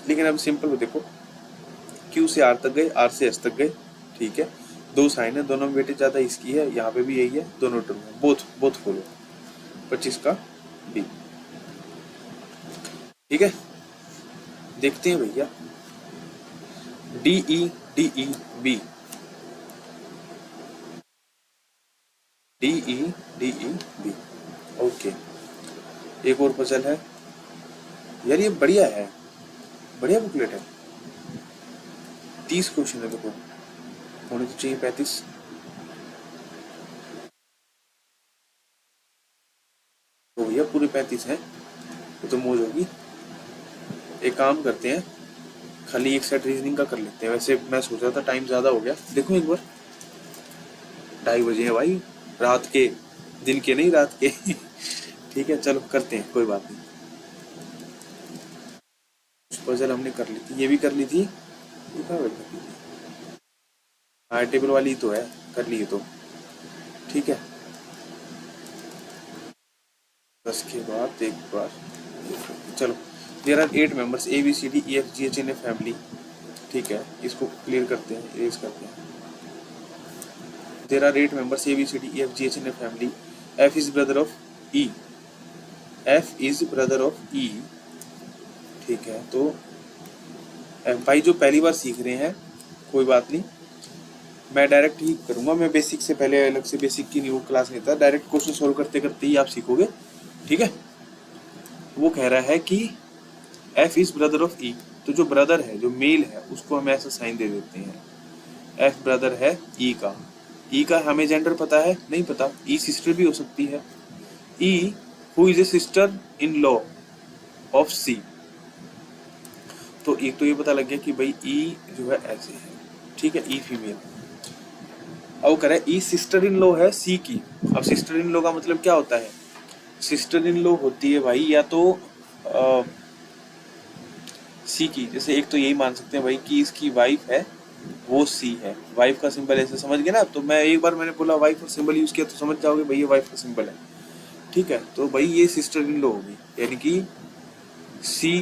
लेकिन अब सिंपल देखो, क्यू से आर तक गए, आर से एस तक गए, ठीक है, दो साइन है, दोनों में वेटेज ज्यादा इसकी है, यहाँ पे भी यही है, दोनों ट्रू है, बोथ फॉलो। 25 का डी, ठीक है। देखते हैं भैया D E B, D E B, okay. एक और पजल है यार, ये बढ़िया है, बढ़िया बुकलेट है। 30 क्वेश्चन है, देखो होने तो चाहिए 35, तो भैया पूरे 35 हैं, ये तो मौज होगी। एक काम करते हैं, खाली एक सेट रीजनिंग का कर लेते हैं। वैसे मैं सोच रहा था टाइम ज़्यादा हो गया, देखो एक बार 2:30 बजे है भाई, रात के, दिन के नहीं, रात के। ठीक है चलो करते हैं, कोई बात नहीं। पजल हमने कर ली थी, ये भी कर ली थी, ये कहाँ कर ली थी? हाँ टेबल वाली तो है, कर ली है तो ठीक है। 10 के बाद एक बार चलो, there are 8 members A B C D E F G H in a family. ठीक है, इसको क्लियर करते हैं, इरेज करते हैं। There are 8 members A B C D E F G H in a family. F is brother of E, F is brother of E. ठीक है, तो भाई जो पहली बार सीख रहे हैं कोई बात नहीं, मैं डायरेक्ट ही करूंगा। मैं बेसिक से पहले अलग से बेसिक की न्यू क्लास नहीं था, डायरेक्ट क्वेश्चन सोल्व करते करते ही आप सीखोगे। ठीक है, वो कह रहा है कि एफ इज ब्रदर ऑफ ई, तो जो ब्रदर है, जो मेल है, उसको हम ऐसा साइन दे देते हैं। एफ ब्रदर है ई का, ई का हमें जेंडर पता है नहीं पता, ई सिस्टर भी हो सकती है। E who is a sister in law of C, तो एक तो ये पता लग गया कि भाई ई जो है ऐसे है। ठीक है, ई फीमेल। अब वो कह रहा है ई सिस्टर इन लॉ है सी की। अब सिस्टर इन लॉ का मतलब क्या होता है? सिस्टर इन लॉ होती है भाई या तो सी की, जैसे एक तो यही मान सकते हैं भाई कि इसकी वाइफ है वो सी है, वाइफ का सिंबल ऐसे समझ गए ना। तो मैं एक बार मैंने बोला वाइफ का सिंबल यूज किया तो समझ जाओगे भाई ये वाइफ का सिंबल है। ठीक है, तो भाई ये सिस्टर इन लॉ होगी, यानी कि सी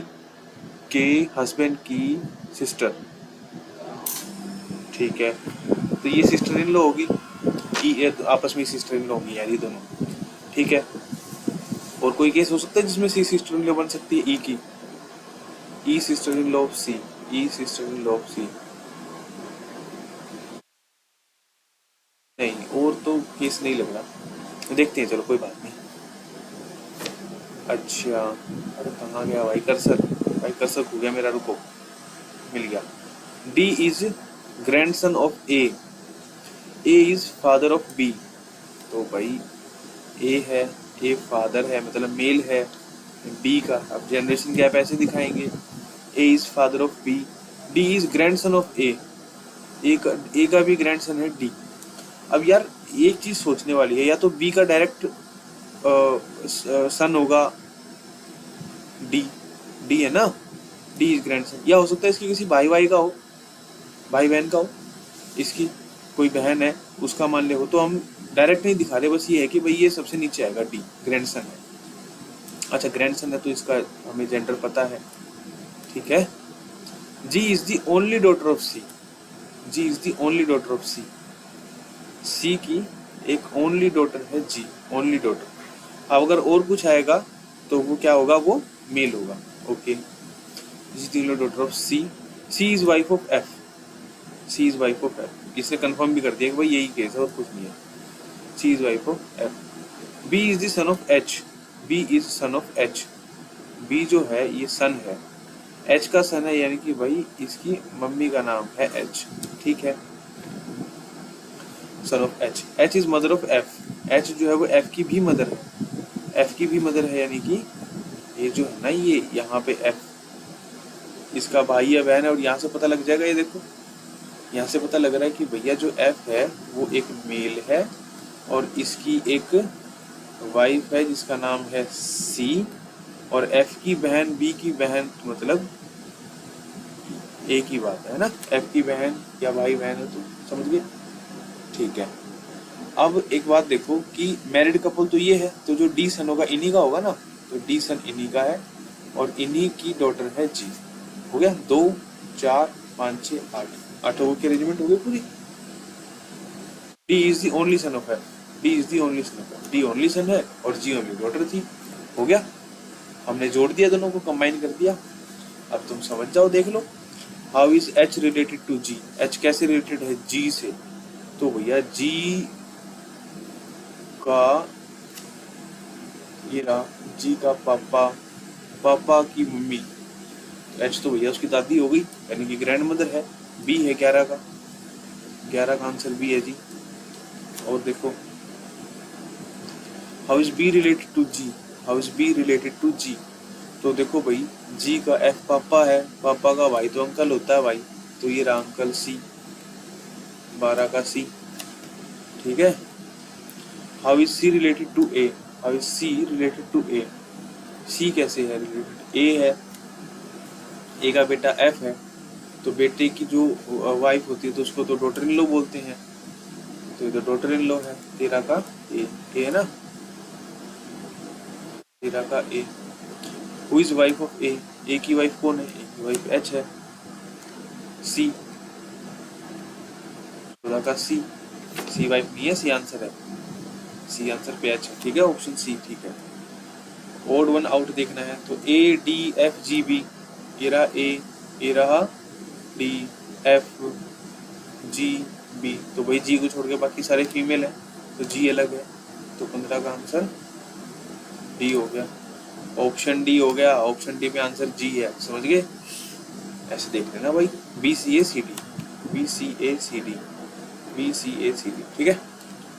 के हस्बैंड की सिस्टर। ठीक है, तो ये सिस्टर इन लॉ होगी, ये तो आपस में सिस्टर इन लॉ होगी यार ये दोनों। ठीक है, और कोई केस हो सकता है जिसमें सी सिस्टर इन लॉ बन सकती है ई की, E sister in law of C, E sister in law of C. नहीं, और तो केस नहीं लग रहा, देखते हैं चलो कोई बात नहीं। अच्छा, अरे कहाँ गया भाई कर्सर, भाई कर्सर खो गया मेरा, रुको, मिल गया। D is grandson of A, A is father of B. तो भाई ए है, ए फादर है मतलब मेल है बी का। अब जनरेशन गैप ऐसे दिखाएंगे, A is father of B, D is grandson of A, A का भी ग्रैंडसन है डी। अब यार एक चीज सोचने वाली है, या तो बी का डायरेक्ट सन होगा डी, डी है ना, डी इज ग्रैंडसन, या हो सकता है इसकी किसी भाई का हो, भाई बहन का हो, इसकी कोई बहन है उसका मान ले हो। तो हम डायरेक्ट नहीं दिखा रहे, बस ये है कि भाई ये सबसे नीचे आएगा डी, ग्रैंडसन है। अच्छा ग्रैंडसन है तो इसका हमें जेंडर पता है। ठीक है, G is the only daughter of C, G is the only daughter of C, C की एक ओनली डॉटर है जी, ओनली डॉटर। अब अगर और कुछ आएगा तो वो क्या होगा, वो मेल होगा। Okay, G the only daughter of C, C is wife of F, C is wife of F. इसने कंफर्म भी कर दिया कि भाई यही केस है और कुछ नहीं है, C is wife of F. B is the son of H, B is son of H, B जो है ये सन है, एच का सन है, यानी कि भाई इसकी मम्मी का नाम है एच। ठीक है, सन of H. H is mother of F, H जो है वो एफ की भी मदर है, एफ की भी मदर है, यानी कि ये जो है ना ये यहाँ पे एफ इसका भाई या बहन है। और यहाँ से पता लग जाएगा, ये देखो यहाँ से पता लग रहा है कि भैया जो एफ है वो एक मेल है और इसकी एक वाइफ है जिसका नाम है सी, और एफ की बहन बी की बहन, मतलब एक ही बात है ना, एफ की बहन या भाई बहन है, तो समझ गए। ठीक है, अब एक बात देखो कि मैरिड कपल तो ये है, तो जो डी सन होगा इन्हीं का होगा ना, तो डी सन इन्हीं का है और इन्हीं की डॉटर है जी। हो गया, 2 4 5 6 8 8 की अरेंजमेंट हो गई पूरी। D is the only son of F, D is the only son of F, D only son है और जी ओनली डॉटर थी। हो गया, हमने जोड़ दिया, दोनों को कंबाइन कर दिया। अब तुम समझ जाओ, देख लो। How is H related to G, H कैसे रिलेटेड है जी से? तो भैया जी का ये रहा, जी का पापा, पापा की मम्मी, एच तो भैया उसकी दादी हो गई, यानी कि ग्रैंड मदर है। बी है 11 का, 11 का आंसर बी है जी। और देखो how is B related to G, how is B related to G, तो देखो भाई, जी का एफ पापा है, पापा का वाई तो अंकल होता है भाई, तो ये रहा अंकल सी, 12 का सी। ठीक है। How is C related to A, how is C related to A, C कैसे है रिलेटेड, ए है, ए का बेटा एफ है, तो बेटे की जो वाइफ होती है तो उसको तो डॉटर इन लॉ बोलते हैं, तो ये तो डॉटर इन लॉ है, 13 का ए है ना, 13 का ए। हु इज वाइफ ऑफ ए की वाइफ कौन है, ए की वाइफ एच है, सी, 14 का सी, सी वाइफ नहीं है, सी आंसर है, सी आंसर पे एच है। ठीक है, ऑप्शन सी ठीक है। ओड वन आउट देखना है, तो A D F G B, ये रहा ए रहा डी, एफ जी बी, तो भाई जी को छोड़ के बाकी सारे फीमेल है, तो जी अलग है, तो 15 का आंसर डी हो गया, ऑप्शन डी हो गया, ऑप्शन डी में आंसर जी है, समझ गए। ऐसे देख लेना भाई, बी सी ए सी डी, बी सी ए सी डी, बी सी ए सी डी। ठीक है,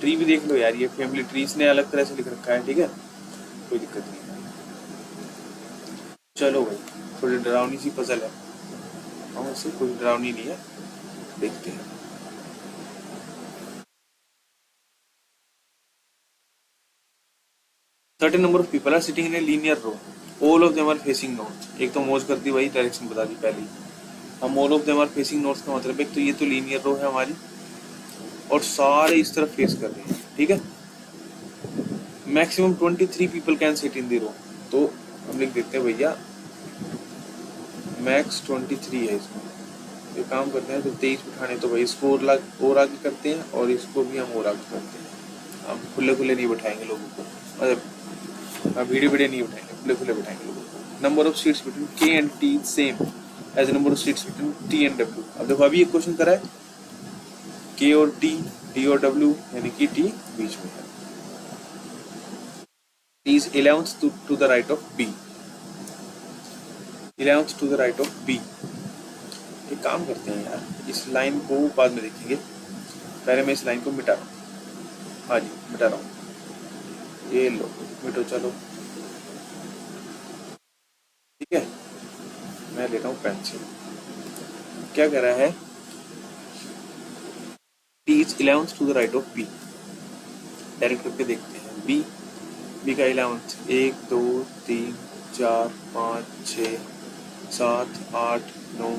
ट्री भी देख लो यार, ये फैमिली ट्री इसने अलग तरह से लिख रखा है। ठीक है, कोई दिक्कत नहीं है। चलो भाई, थोड़ी डरावनी सी पजल है, हम इससे कोई डरावनी नहीं है, देखते हैं। Certain number of people are sitting in a linear row. All of them are facing north. एक तो मौज कर दी भाई, डायरेक्शन बता दी पहले ही। हम all of them are facing north का मतलब एक तो ये तो लीनियर रो है हमारी, और सारे इस तरफ फेस कर रहे हैं। ठीक है, maximum 23 people can sit in the row, तो हम लिख देते हैं भैया मैक्स 23 है इसमें। ये काम करते हैं, तो 23 बिठाने तो भाई इसको और आगे करते हैं, और इसको भी हम और आगे करते हैं। हम खुले खुले नहीं बिठाएंगे लोगों को, मतलब वीडियो नहीं बिठाएंगे, खुले खुले बिठाएंगे लोगों को। Number of seats between K and T same as number of seats between T and W. अब देखो अभी एक क्वेश्चन करा है, के और टी और डब्ल्यू, यानी कि टी बीच में है। T is 11th to the right of B, 11th to the right of B. एक काम करते हैं यार, इस लाइन को बाद में देखेंगे, पहले मैं इस लाइन को मिटा रहा हूँ। हाँ जी, मिटा रहा हूँ, ये लो मिटो, चलो ठीक है। मैं ले रहा हूँ पेंसिल। क्या कह रहा है, T is 11th to the right of B. Direct करके देखते हैं, बी का 11th 1 2 3 4 5 6 7 8 9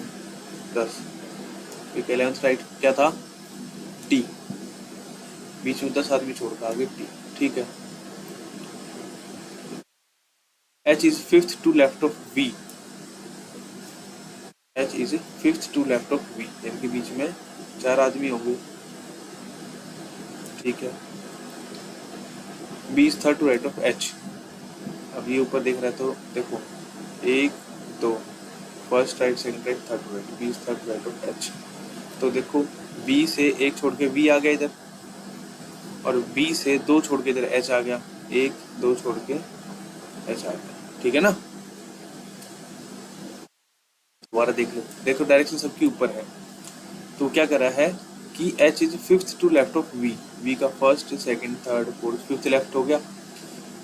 10, बी का 11th राइट क्या था, टी, बीच में 10 आदमी छोड़ कर आगे टी। ठीक है, H is 5th to left of B, H is 5th to left of B, यानी कि बीच में 4 आदमी होंगे। ठीक है, B is 3rd to right of H। अब ये ऊपर देख रहा है, तो देखो 1 2, first right second right third right, B is 3rd to right of H। तो देखो B से एक छोड़ के B आ गया इधर, और B से 2 छोड़ के इधर H आ गया, 1 2 छोड़ के H आ गया। ठीक है ना, दोबारा देख लो, देखो डायरेक्शन सबके ऊपर है, तो क्या कर रहा है कि H is 5th to left of V का first second third fourth 5th left हो गया।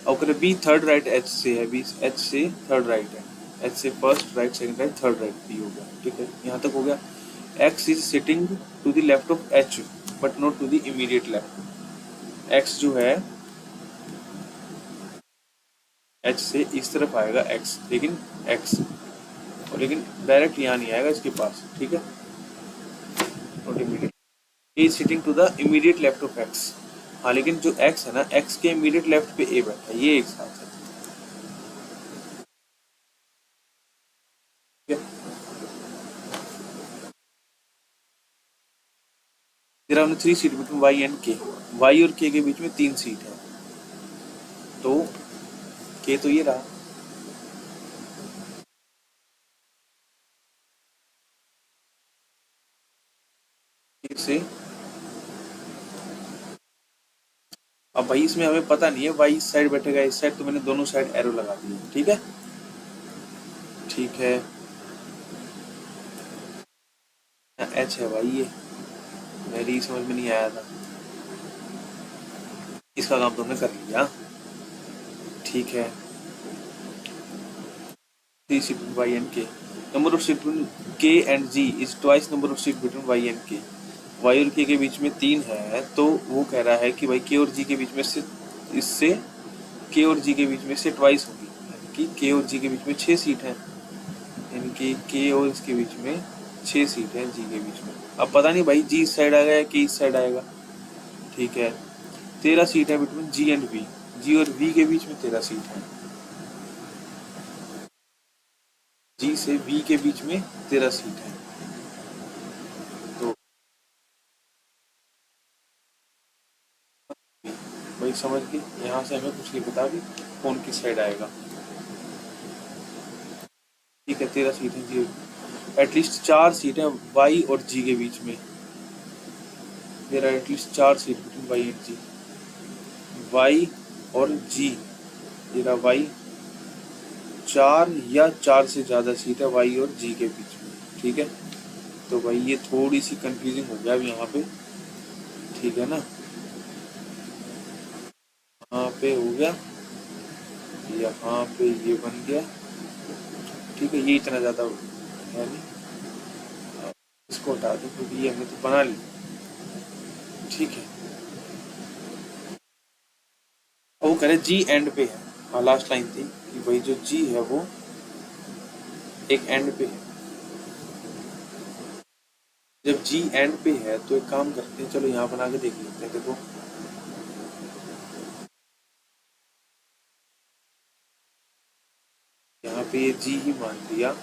और करे B 3rd राइट H से है, B H से 3rd राइट है, H से first right second right third right B हो गया। ठीक है, यहाँ तक हो गया। X is sitting to the left of H but not to the immediate left. X जो है H से इस तरफ आएगा X, लेकिन X और लेकिन डायरेक्ट यहाँ नहीं आएगा इसके पास। ठीक है, not immediate, is sitting to the immediate left of X। हाँ, लेकिन जो X है ना, X के इमीडिएट लेफ्ट पे A बैठा है, ये एक साथ है। ठीक है, there are 3 seat between Y and K, Y और K के बीच में 3 सीट है, तो K तो ये रहा, से अब भाई इसमें हमें पता नहीं है वाई इस साइड बैठेगा इस साइड, तो मैंने दोनों साइड एरो लगा दिए। ठीक है, ठीक है, एच है भाई, ये मेरी समझ में नहीं आया था, इसका काम तुमने कर लिया। ठीक है, 3 seat between Y and K. Number of seat between K and G is twice number of seat between Y and K. Y और के बीच में 3 है, तो वो कह रहा है कि भाई के और जी के बीच में से इससे के और जी के बीच में से ट्वाइस होगी, यानी कि के और जी के बीच में 6 सीट है, यानी कि के और इसके बीच में 6 सीट है जी के बीच में। अब पता नहीं भाई जी इस साइड आएगा या के इस साइड आएगा। ठीक है, 13 सीट है बिटवीन जी एंड वी। जी और वी के बीच में 13 सीट है, जी से वी के बीच में 13 सीट है। तो भाई समझ गए, यहाँ से हमें कुछ नहीं पता भी कौन किस साइड आएगा। ठीक है, 13 सीट है जी, एटलीस्ट 4 सीट है वाई और जी के बीच में। There are at least 4 seat between Y and G. Y और जी, ये रहा वाई, 4 या 4 से ज्यादा सीट है वाई और जी के बीच में। ठीक है, तो भाई ये थोड़ी सी कंफ्यूजिंग हो गया अब यहाँ पे। ठीक है ना, यहाँ पे हो गया, यहाँ पे ये बन गया। ठीक है, ये इतना ज्यादा है नहीं, इसको हटा दो क्योंकि ये हमने तो बना ली। ठीक है, और वो कह रहे जी एंड पे है। हाँ, लास्ट लाइन थी कि भाई जो जी है वो एक एंड पे है। जब जी एंड पे है तो एक काम करते हैं, चलो यहाँ बना के देख लेते हैं। देखो यहाँ पे ये जी ही मान लिया,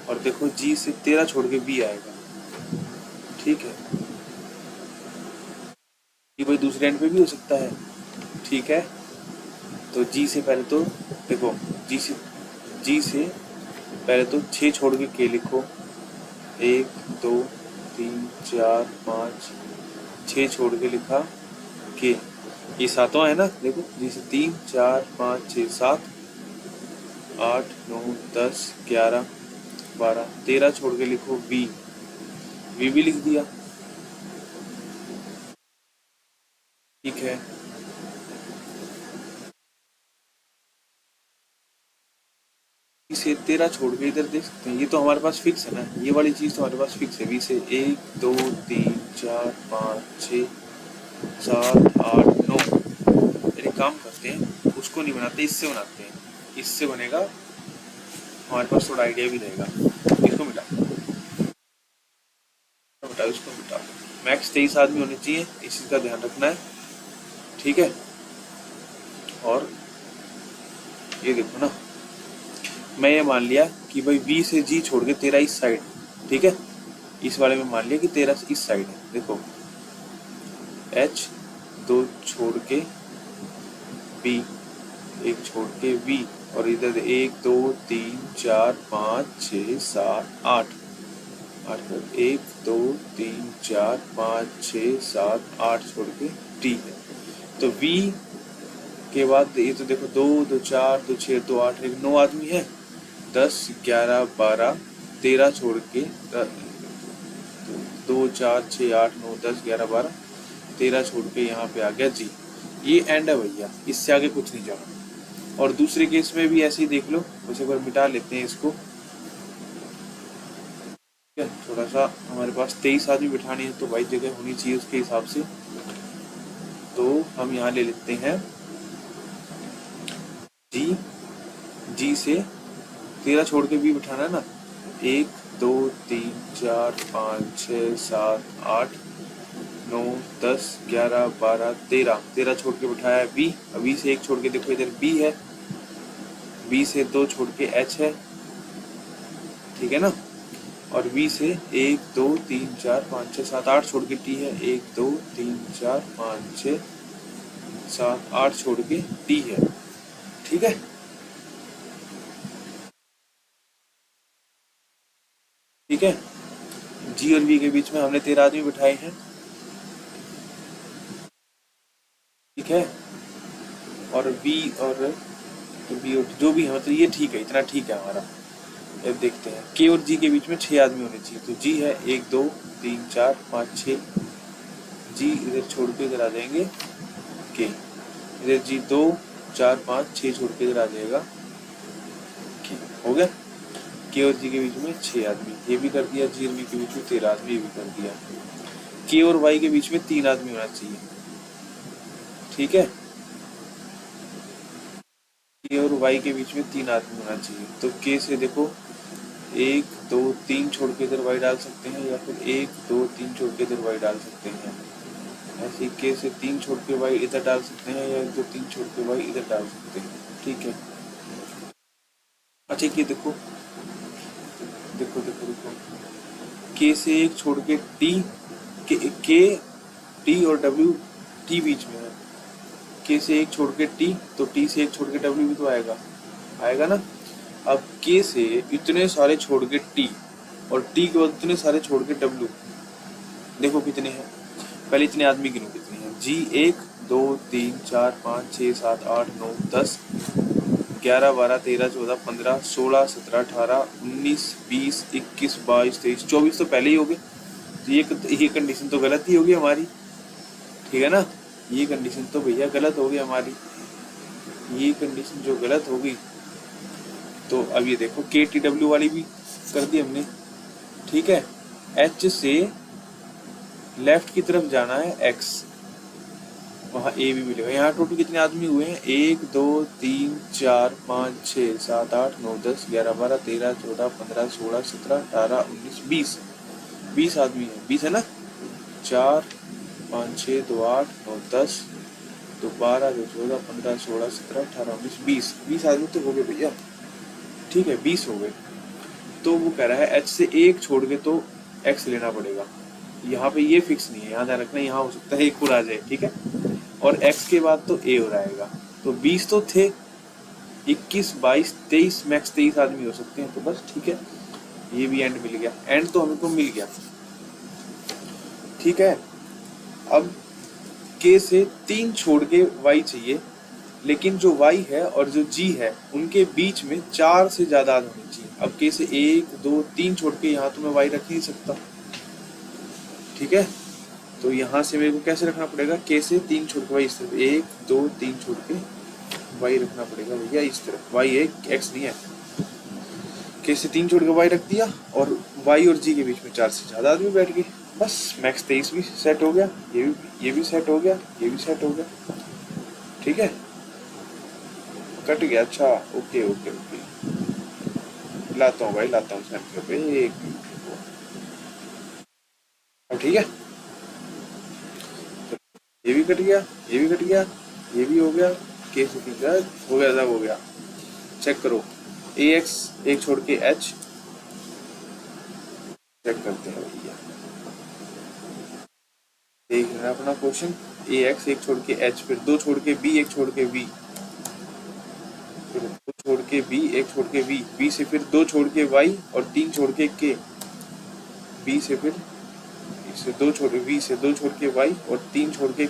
और देखो जी से 13 छोड़ के बी आएगा। ठीक है, ये भाई दूसरे एंड पे भी हो सकता है। ठीक है, तो जी से पहले तो देखो, जी से पहले तो 6 छोड़ के के लिखो, 1 2 3 4 5, 6 छोड़ के लिखा के, ये सातों है ना। देखो जी से 3 4 5 6 7 8 9 10 11 12 13 छोड़ के लिखो वी, वी भी लिख दिया। ठीक है, इसे 13 छोड़ के इधर देख सकते हैं, ये तो हमारे पास फिक्स है ना, ये वाली चीज तो हमारे पास फिक्स है। वी से 1 2 3 4 5 6 7 8 9। एक काम करते हैं, उसको नहीं बनाते, इससे बनाते हैं। इससे बनेगा, हमारे पास थोड़ा आइडिया भी रहेगा। इसको मिटा मिटाओ, इसको मिटाओ। मैक्स 23 आदमी होने चाहिए, इस चीज का ध्यान रखना है। ठीक है, और ये देखो ना, मैं ये मान लिया कि भाई बी से जी छोड़ के 13 इस साइड। ठीक है, इस वाले में मान लिया कि 13 इस साइड है। देखो एच 2 छोड़ के बी, 1 छोड़ के बी, और इधर 1 2 3 4 5 6 7 8 8 1 2 3 4 5 6 7 8 छोड़ के टी है। तो वी के बाद ये तो देखो 2 2 4 2 6 2 8 9 आदमी है, 10 11 12 13 छोड़ के 2 4 6 8 9 10 11 12 13 छोड़ के यहाँ पे आ गया जी। ये एंड है भैया, इससे आगे कुछ नहीं जाना। और दूसरे केस में भी ऐसे ही देख लो, उसे एक बार मिटा लेते हैं इसको। थोड़ा सा हमारे पास 23 आदमी बिठाने हैं, तो भाई जगह होनी चाहिए उसके हिसाब से। तो हम यहाँ ले लेते हैं जी, जी से 13 छोड़ के भी बिठाना है ना, 1 2 3 4 5 6 7 8 9 10 11 12 13 छोड़ के बिठाया बी। अभी से 1 छोड़ के देखो इधर बी है, बी से 2 छोड़ के एच है। ठीक है ना, और बी से 1 2 3 4 5 6 7 8 छोड़ के टी है, 1 2 3 4 5 6 7 8 छोड़ के टी है। ठीक है, ठीक है, जी और बी के बीच में हमने 13 आदमी बिठाए हैं। ठीक है, और बी और तो बी और जो भी है, मतलब ये ठीक है, इतना ठीक है हमारा। अब देखते हैं, के और जी के बीच में 6 आदमी होने चाहिए। तो जी है 1 2 3 4 5 6, जी इधर छोड़ के इधर आ जाएंगे के, इधर जी 2 4 5 6 छोड़ के इधर आ जाएगा के। हो गया। के और जी के बीच में 6 आदमी, ये भी कर दिया। जी और वी के बीच में 13 आदमी, ये भी कर दिया। के और वाई के बीच में 3 आदमी होना चाहिए, ठीक है। के और वाई के बीच में 3 आदमी होना चाहिए। तो के से देखो 1 2 3 छोड़ के इधर वाई डाल सकते हैं, या फिर 1 2 3 छोड़ के इधर वाई डाल सकते हैं। ऐसे के से 3 छोड़ के वाई इधर डाल सकते हैं, या 1 2 3 छोड़ के वाई इधर डाल सकते हैं, ठीक है। अच्छा ये देखो देखो देखो देखो, के से 1 छोड़ के टी, के टी और डब्ल्यू टी बीच में है। के से 1 छोड़ के टी, तो टी से 1 छोड़ के डब्ल्यू भी तो आएगा, आएगा ना। अब के से इतने सारे छोड़ के टी, और टी के बाद इतने सारे छोड़ के डब्ल्यू, देखो कितने हैं। पहले इतने आदमी गिनो कितने हैं। जी 1 2 3 4 5 6 7 8 9 10 11 12 13 14 15 16 17 18 19 20 21 22 23 24 तो पहले ही हो गए। तो ये कंडीशन तो गलत ही होगी हमारी, ठीक है ना। ये कंडीशन तो भैया गलत होगी हमारी, ये कंडीशन जो गलत होगी। तो अब ये देखो के टी डब्ल्यू वाली भी कर दी हमने, ठीक है। एच से लेफ्ट की तरफ जाना है एक्स, वहाँ ए भी मिलेगा। यहाँ टोटल कितने आदमी हुए हैं, 1 2 3 4 5 6 7 8 9 10 11 12 13 14 15 16 17 18 19 20 20 आदमी है, 20 है ना। 4 5 6 2 8 9 10 2 12 2 14 15 16 17 18 19 20 20 आदमी तो हो गए भैया, ठीक है। 20 हो गए। तो वो कह रहा है एच से 1 छोड़ के तो एक्स लेना पड़ेगा। यहाँ पे ये फिक्स नहीं है, यहाँ ध्यान रखना, यहाँ हो सकता है 1 और आ जाए, ठीक है। और x के बाद तो a हो जाएगा। तो 20 तो थे, 21 22 23 मैक्स 23 आदमी हो सकते हैं, तो बस ठीक है। ये भी एंड मिल गया, एंड तो हमको मिल गया, ठीक है। अब k से 3 छोड़ के y चाहिए, लेकिन जो y है और जो g है उनके बीच में 4 से ज्यादा होनी चाहिए। अब k से 1 2 3 छोड़ के यहाँ तो मैं y रख नहीं सकता, ठीक है। तो यहाँ से मेरे को कैसे रखना पड़ेगा, के से 3 छोड़ के वाई इस तरफ, 1 2 3 छोड़ के वाई रखना पड़ेगा भैया इस तरफ। वाई है, एक्स नहीं है। के से 3 छोड़ के वाई रख दिया, और वाई और जी के बीच में 4 से ज्यादा आदमी बैठ गए, बस मैक्स 23 भी सेट हो गया, ये भी सेट हो गया, ये भी सेट हो गया, ठीक है। कट गया, अच्छा ओके ओके ओके, लाता हूँ भाई, लाता हूँ सेंटर पे एक, अब ठीक है। ये भी कट गया, ये भी कट गया, ये भी हो गया, के से हो गया, सब हो गया। चेक करो, ए एक्स 1 छोड़ के एच, चेक करते हैं भैया, देख लेना अपना क्वेश्चन। ए एक्स 1 छोड़ के एच, फिर 2 छोड़ के बी, 1 छोड़ के बी, फिर 2 छोड़ के बी, 1 छोड़ के बी, बी से फिर 2 छोड़ के वाई और 3 छोड़ के बी से फिर से 2 छोड़ के वी से 2 छोड़ के वाई और 3 छोड़ के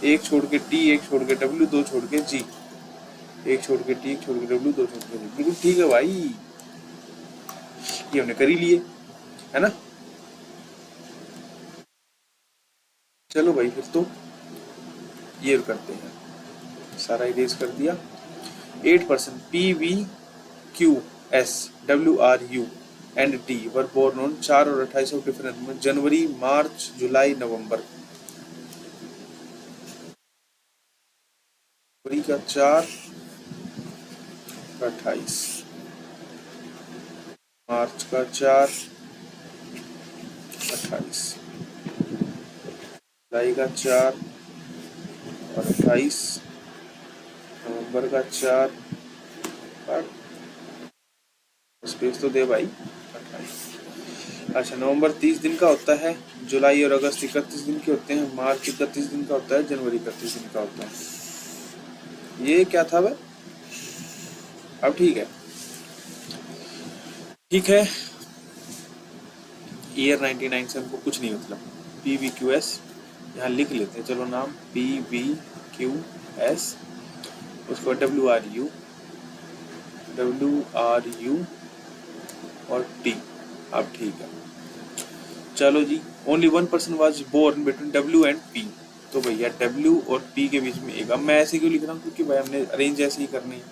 1 छोड़ के टी, 1 छोड़ के डब्ल्यू, 2 छोड़ के जी, 1 छोड़ के टी, 1 छोड़ के डब्ल्यू, 2 छोड़ के जी। बिल्कुल ठीक है भाई, ये हमने कर ही लिए, है ना। चलो भाई फिर तो ये करते हैं, सारा इरेज कर दिया। 8% P V Q S W R U and T were born on 4 और 28 of different month, January March July November. जनवरी का 4 28, मार्च का 4 28, जुलाई का 4 और 28, नवंबर का 4 और स्पेस तो दे भाई 28। अच्छा, नवंबर 30 दिन का होता है, जुलाई और अगस्त 31 दिन के होते हैं, मार्च 31 दिन का होता है, जनवरी 31 दिन का होता है। ये क्या था भाई, अब ठीक है, ठीक है। ईयर 99 से हमको कुछ नहीं मतलब, पी वी क्यू एस यहाँ लिख लेते हैं, चलो नाम पी वी क्यू एस, उसको डब्ल्यू आर यू और टी। अब ठीक है, चलो जी। Only 1 person was born between W and P, तो भैया डब्ल्यू और पी के बीच में एक, अब मैं ऐसे क्यों लिख रहा हूँ, क्योंकि भाई हमने अरेंज ऐसे ही करनी है,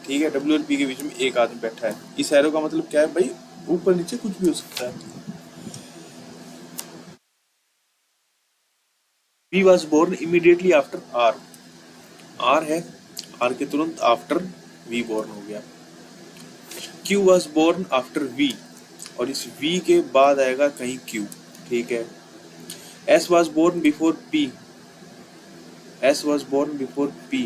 ठीक है, डब्ल्यू और पी के बीच में एक आदमी बैठा है। इस एरो का मतलब क्या है भाई, ऊपर नीचे कुछ भी हो सकता है। P was born immediately after R, R है, आर के तुरंत आफ्टर वी बोर्न हो गया। Q was born after V, और इस वी के बाद आएगा कहीं क्यू, ठीक है। S was born before P, S was born before P,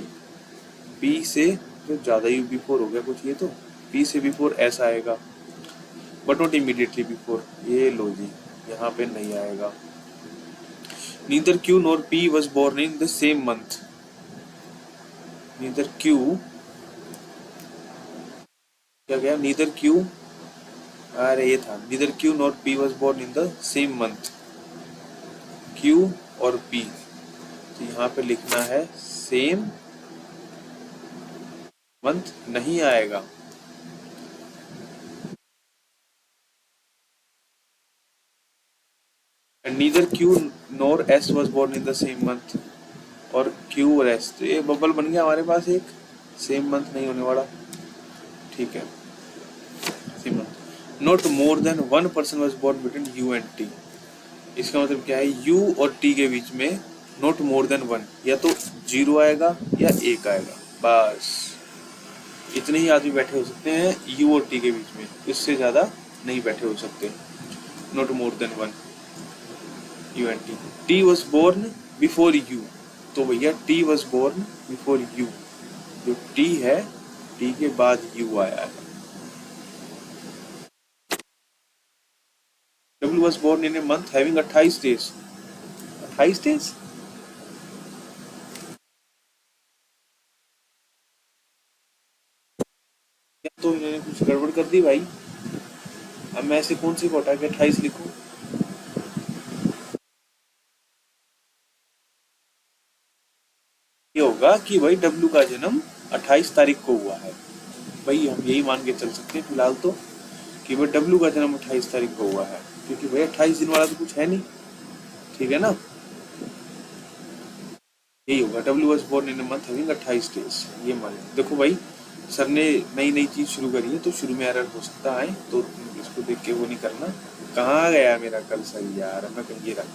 P से तो ज्यादा ही बिफोर हो गया कुछ, ये तो पी से बिफोर एस आएगा, बट नॉट इमीडिएटली बिफोर, ये लो जी, यहाँ पे नहीं आएगा। Neither Q nor P was born in the same month, neither Q, क्या गया, नीदर क्यू, अरे ये था, neither Q nor P was born in the same month, Q और पी, तो यहाँ पे लिखना है सेम मंथ, नहीं आएगा। And neither Q nor S was born in the same month, और क्यू और एस, तो ये बबल बन गया हमारे पास एक, सेम मंथ नहीं होने वाला, ठीक है, same month. Not more than one person was born between U and T, इसका मतलब क्या है, यू और टी के बीच में नॉट मोर देन वन, या तो 0 आएगा या 1 आएगा, बस इतने ही आदमी बैठे हो सकते हैं यू और टी के बीच में, इससे ज्यादा नहीं बैठे हो सकते। Not more than one, U and T. T was born before U, तो भैया T was born before U, जो टी है टी के बाद यू आया है। W was born in a month having 28 days, 28 days, तो इन्होंने कुछ गड़बड़ कर दी भाई। अब मैं ऐसे कौन सी को हटा के 28 लिखूं, ये होगा कि भाई डब्ल्यू का जन्म 28 तारीख को हुआ है, भाई हम यही मान के चल सकते हैं फिलहाल तो, कि भाई डब्ल्यू का जन्म 28 तारीख को हुआ है, क्योंकि भाई 28 दिन वाला तो कुछ है नहीं, ठीक है ना, यही होगा, W was born in a month having 28 days, ये मान लो। देखो भाई सर ने नई नई चीज शुरू करी है, तो शुरू में एरर हो सकता है, तो इसको देख के वो नहीं करना। कहाँ गया मेरा कल सही यार, मैं कहीं रहा,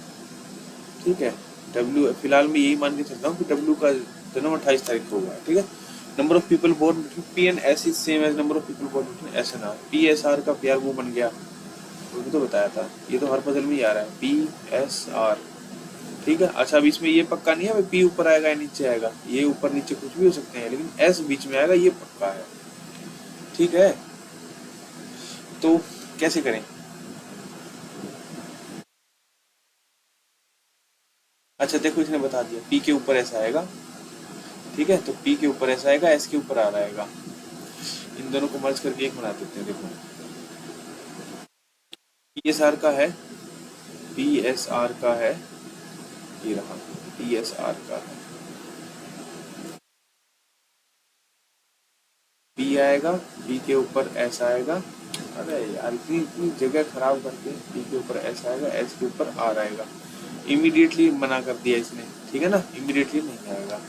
ठीक है। डब्ल्यू फिलहाल मैं यही मान के चलता हूँ कि डब्ल्यू का जन्म 28 तारीख को हुआ है, ठीक है। Number of people born between P and S is same as number of people born between S and R, P S R का प्यार वो बन गया, वो भी तो बताया था, ये तो हर पजल में ही आ रहा है, पी एस आर, ठीक है। अच्छा अब इसमें ये पक्का नहीं है पी ऊपर आएगा या नीचे आएगा, ये ऊपर नीचे कुछ भी हो सकते हैं, लेकिन एस बीच में आएगा ये पक्का है, ठीक है। तो कैसे करें, अच्छा देखो इसने बता दिया पी के ऊपर ऐसा आएगा, ठीक है, तो पी के ऊपर ऐसा आएगा, एस के ऊपर आ आएगा, इन दोनों को मर्ज करके एक बना देते हैं। देखो पी एस आर का है, पी एस आर का है, ये रहा पी एस आर का है, पी आएगा, पी के ऊपर एस आएगा, अरे यार इतनी इतनी जगह खराब करके, पी के ऊपर एस आएगा, एस के ऊपर आर आएगा, इमीडिएटली मना कर दिया इसने, ठीक है ना, इमीडिएटली नहीं आएगा।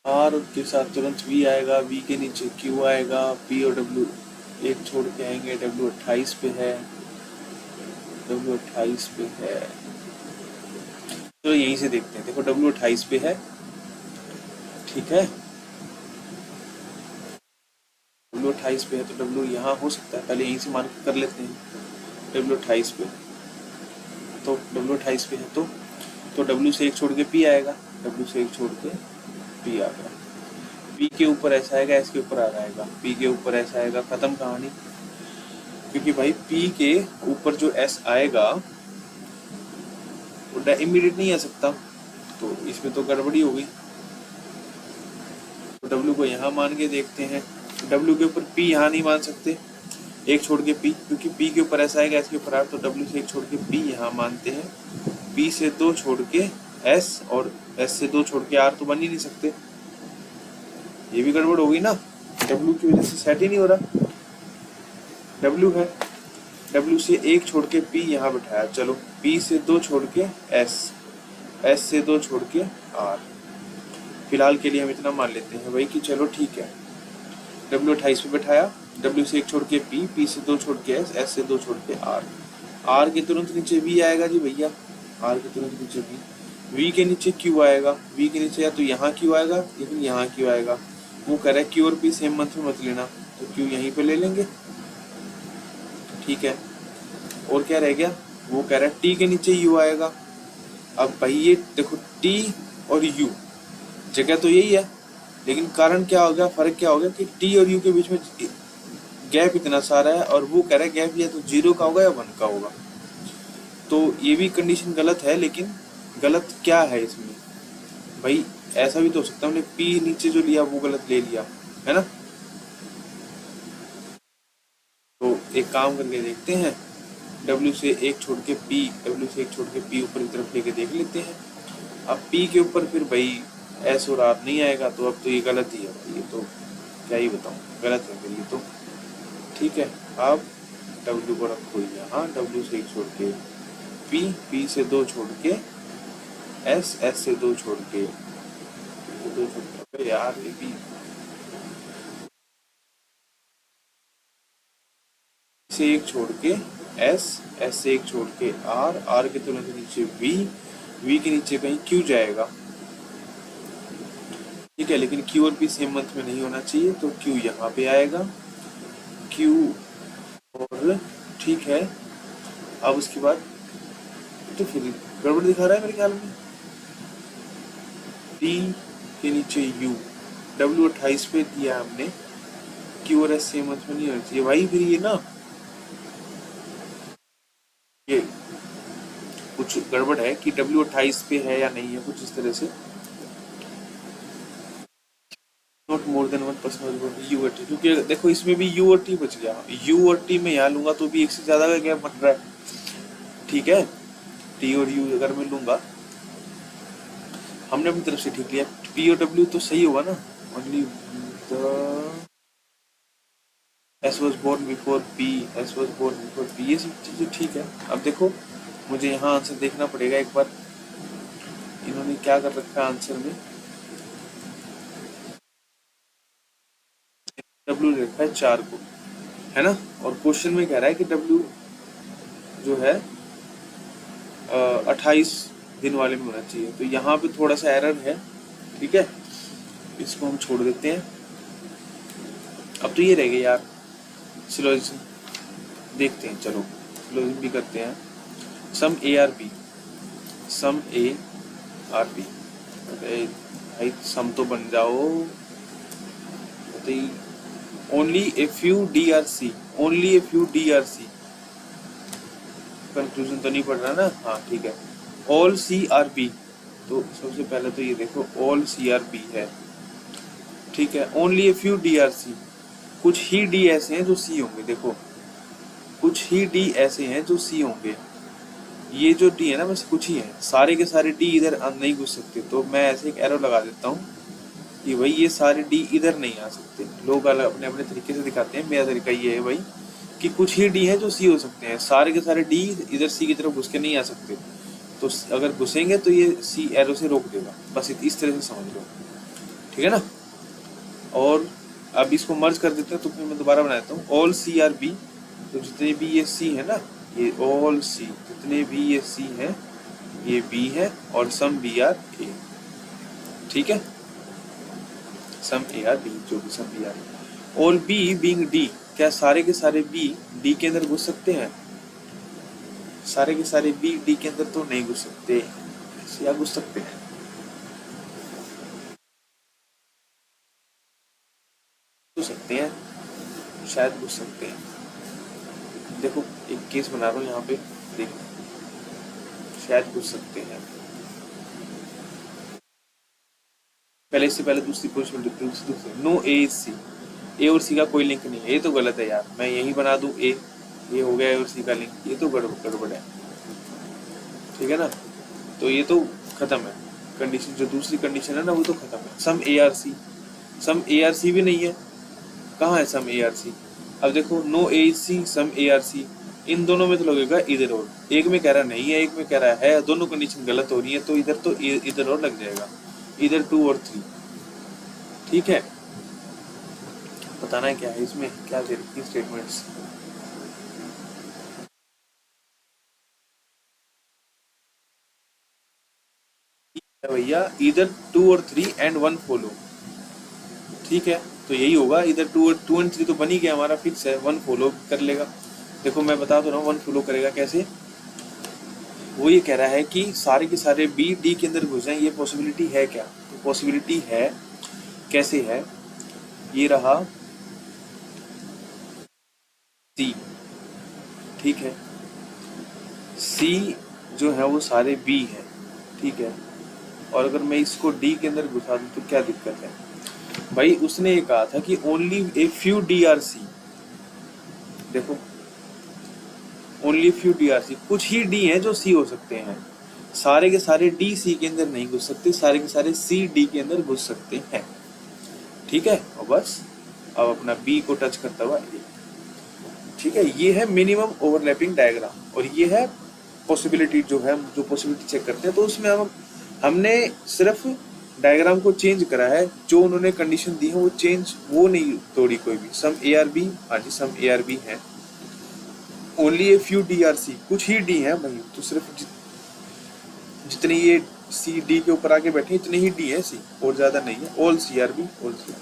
आर के साथ तुरंत वी आएगा, वी के नीचे क्यू आएगा, पी और डब्ल्यू एक छोड़ के आएंगे, डब्ल्यू 28 पे है, डब्ल्यू 28 पे है, तो यहीं से देखते हैं। देखो डब्ल्यू 28 पे है, ठीक है, डब्ल्यू 28 पे है, तो डब्ल्यू यहाँ हो सकता है, पहले यहीं से मान कर लेते हैं, डब्ल्यू 28 पे, तो डब्ल्यू 28 पे है, तो डब्ल्यू से एक छोड़ के पी आएगा, डब्ल्यू से एक छोड़ के पी आ गया, पी के ऊपर ऐसा आएगा, एस के ऊपर आ आएगा, पी के ऊपर ऐसा आएगा, खत्म कहानी, क्योंकि भाई पी के ऊपर जो एस आएगा वो इमीडिएट नहीं आ सकता, तो इसमें तो गड़बड़ी हो गई, तो डब्ल्यू को यहाँ मान के देखते हैं, डब्ल्यू के ऊपर पी यहाँ नहीं मान सकते, एक छोड़ के पी, क्योंकि पी के ऊपर ऐसा आएगा, एस के ऊपर आर, तो डब्ल्यू से एक छोड़ के पी यहाँ मानते हैं, पी से 2 छोड़ के एस, और एस से 2 छोड़ के आर तो बन ही नहीं सकते, ये भी गड़बड़ हो गई ना, डब्ल्यू की वजह से सेट ही नहीं हो रहा, W है, W से 1 छोड़ के P यहाँ बैठाया, चलो P से 2 छोड़ के S, S से 2 छोड़ के R। फिलहाल के लिए हम इतना मान लेते हैं भाई कि चलो ठीक है, W 28 पे बैठाया, W से 1 छोड़ के P, P से 2 छोड़ के S, S से 2 छोड़ के R। R के तुरंत नीचे V आएगा जी भैया, R के तुरंत नीचे V, V के नीचे Q आएगा, V के नीचे या तो यहाँ Q आएगा या फिर यहाँ Q आएगा। वो कह रहा है Q और P सेम मंथ में मत लेना, तो Q यहीं पे ले लेंगे, ठीक है। और क्या रह गया, वो कह रहा है T के नीचे U आएगा। अब भाई ये देखो T और U जगह तो यही है, लेकिन कारण क्या हो गया, फर्क क्या हो गया कि T और U के बीच में गैप इतना सारा है, और वो कह रहा है गैप या तो 0 का होगा या 1 का होगा। तो ये भी कंडीशन गलत है, लेकिन गलत क्या है इसमें भाई, ऐसा भी तो हो सकता है हमने P नीचे जो लिया वो गलत ले लिया है ना। तो एक काम करके देखते हैं, W से 1 छोड़ के P, W से 1 छोड़ के P ऊपर की तरफ लेके देख लेते हैं। अब P के ऊपर फिर भाई S और R नहीं आएगा, तो अब तो ये गलत ही है, ये तो क्या ही बताऊं, गलत है फिर ये तो, ठीक है। अब W को रखो यहाँ, W से 1 छोड़ के P, P से 2 छोड़ के S, S से 2 छोड़ के यार ये भी से 1 छोड़ के S, S से 1 छोड़ के R, R के तुरंत नीचे V, V के नीचे कहीं Q जाएगा, ठीक है। लेकिन Q और P सेम मंथ में नहीं होना चाहिए, तो Q यहाँ पे आएगा, Q और ठीक है। अब उसके बाद तो फिर गड़बड़ दिखा रहा है मेरे ख्याल में, T के नीचे U, W 28 पे दिया हमने, Q और S सेम मंथ में नहीं होना चाहिए भाई, फिर ये ना ये कुछ गड़बड़ है कि W 28 पे है या नहीं है, कुछ इस तरह से। नॉट मोर देन 1% U और T, क्योंकि देखो इसमें भी U और T बच गया, U और T में यहाँ लूंगा तो भी एक से ज्यादा का गैप बन रहा है, ठीक है। T और U अगर मैं लूंगा, हमने अपनी तरफ से ठीक लिया, P और W तो सही होगा ना, only S was born before P, S was born before P, ये सब चीजें ठीक है। अब देखो मुझे यहाँ आंसर देखना पड़ेगा एक बार, इन्होंने क्या कर रखा है आंसर में, W ले रखा है 4 को, है ना। और क्वेश्चन में कह रहा है कि W जो है 28 दिन वाले में होना चाहिए, तो यहाँ पे थोड़ा सा एरर है, ठीक है। इसको हम छोड़ देते हैं। अब तो ये रह गया यार सिलोजिज्म, देखते हैं, चलो सिलोजिज्म भी करते हैं। Some A are B, some A are B, अरे भाई सम तो बन जाओ, only a few D are C, only a few D are C, conclusion तो नहीं पढ़ रहा ना, हाँ ठीक है। ऑल C आर B, तो सबसे पहले तो ये देखो ऑल C आर B है, ठीक है। Only a few D are C, कुछ ही D ऐसे हैं जो C होंगे, देखो कुछ ही D ऐसे हैं जो C होंगे, ये जो D है ना बस कुछ ही है, सारे के सारे D इधर नहीं घुस सकते। तो मैं ऐसे एक एरो लगा देता हूँ कि भाई ये सारे D इधर नहीं आ सकते, लोग अपने अपने तरीके से दिखाते हैं, मेरा तरीका ये है भाई कि कुछ ही D हैं जो C हो सकते हैं, सारे के सारे D इधर C की तरफ घुस के नहीं आ सकते। तो अगर घुसेंगे तो ये C एरो से रोक देगा, बस इस तरह से समझ लो, ठीक है ना। और अब इसको मर्ज कर देते हैं, तो फिर मैं दोबारा बना देता हूँ, ऑल C आर B, तो जितने भी ये C है ना, ये ऑल C, जितने भी ये C है ये B है, और सम B आर A, ठीक है, सम A आर B, जो भी some B are A। All B being D, क्या सारे के सारे B D के अंदर घुस सकते हैं? सारे के सारे B D के अंदर तो नहीं घुस सकते, या घुस सकते हैं, घुस सकते हैं, शायद घुस सकते हैं। देखो एक केस बना रहा हूँ यहाँ पे, देखो शायद घुस सकते हैं। पहले इससे पहले दूसरी पोजीशन नो ए सी, ए और सी का कोई लिंक नहीं है, ये तो गलत है यार। मैं यही बना दूं ए, ये हो गया ए और सी का लिंक, ये तो गड़बड़ है, ठीक है ना। तो ये तो खत्म है कंडीशन, जो दूसरी कंडीशन है ना वो तो खत्म है। सम A are C, some A are सी भी नहीं है, कहाँ है सम ए आर सी? अब देखो no A is C some A are C, इन दोनों में तो लगेगा इधर और, एक में कह रहा नहीं है एक में कह रहा है, दोनों कंडीशन गलत हो रही है, तो इधर तो इधर और लग जाएगा, इधर 2 और 3। ठीक है, बताना है क्या है इसमें, क्या दे रखी स्टेटमेंट्स। भैया इधर 2 और 3 एंड 1 फॉलो। ठीक है, तो यही होगा, इधर 2 एंड 3 तो बन ही गया हमारा, फिक्स है, 1 फॉलो कर लेगा। देखो मैं बता दो ना 1 फॉलो करेगा कैसे। वो ये कह रहा है कि सारे के सारे बी डी के अंदर घुस जाएं, ये पॉसिबिलिटी है क्या, तो पॉसिबिलिटी है, कैसे है, ये रहा सी। ठीक है, सी जो है वो सारे बी है। ठीक है, और अगर मैं इसको डी के अंदर घुसा दूं तो क्या दिक्कत है भाई, उसने ये कहा था कि only a few D are C. देखो only few D are C, कुछ ही डी हैं जो सी हो सकते हैं, सारे के सारे डी सी के अंदर नहीं घुस सकते, सारे के सारे सी डी के अंदर घुस सकते हैं। ठीक है, और बस अब अपना बी को टच करता हुआ ये। ठीक है, ये है मिनिमम ओवरलैपिंग डायग्राम, और ये है पॉसिबिलिटी, जो है जो पॉसिबिलिटी चेक करते हैं, तो उसमें हम हमने सिर्फ डायग्राम को चेंज करा है, जो उन्होंने कंडीशन दी है वो चेंज, वो नहीं तोड़ी कोई भी। सम ए आर बी, हाँ जी सम ए आर बी है, only a few D are C, कुछ ही डी है भाई, तो सिर्फ जितने ये सी डी के ऊपर आके बैठे इतने ही डी है सी, और ज्यादा नहीं है, all C are B all C.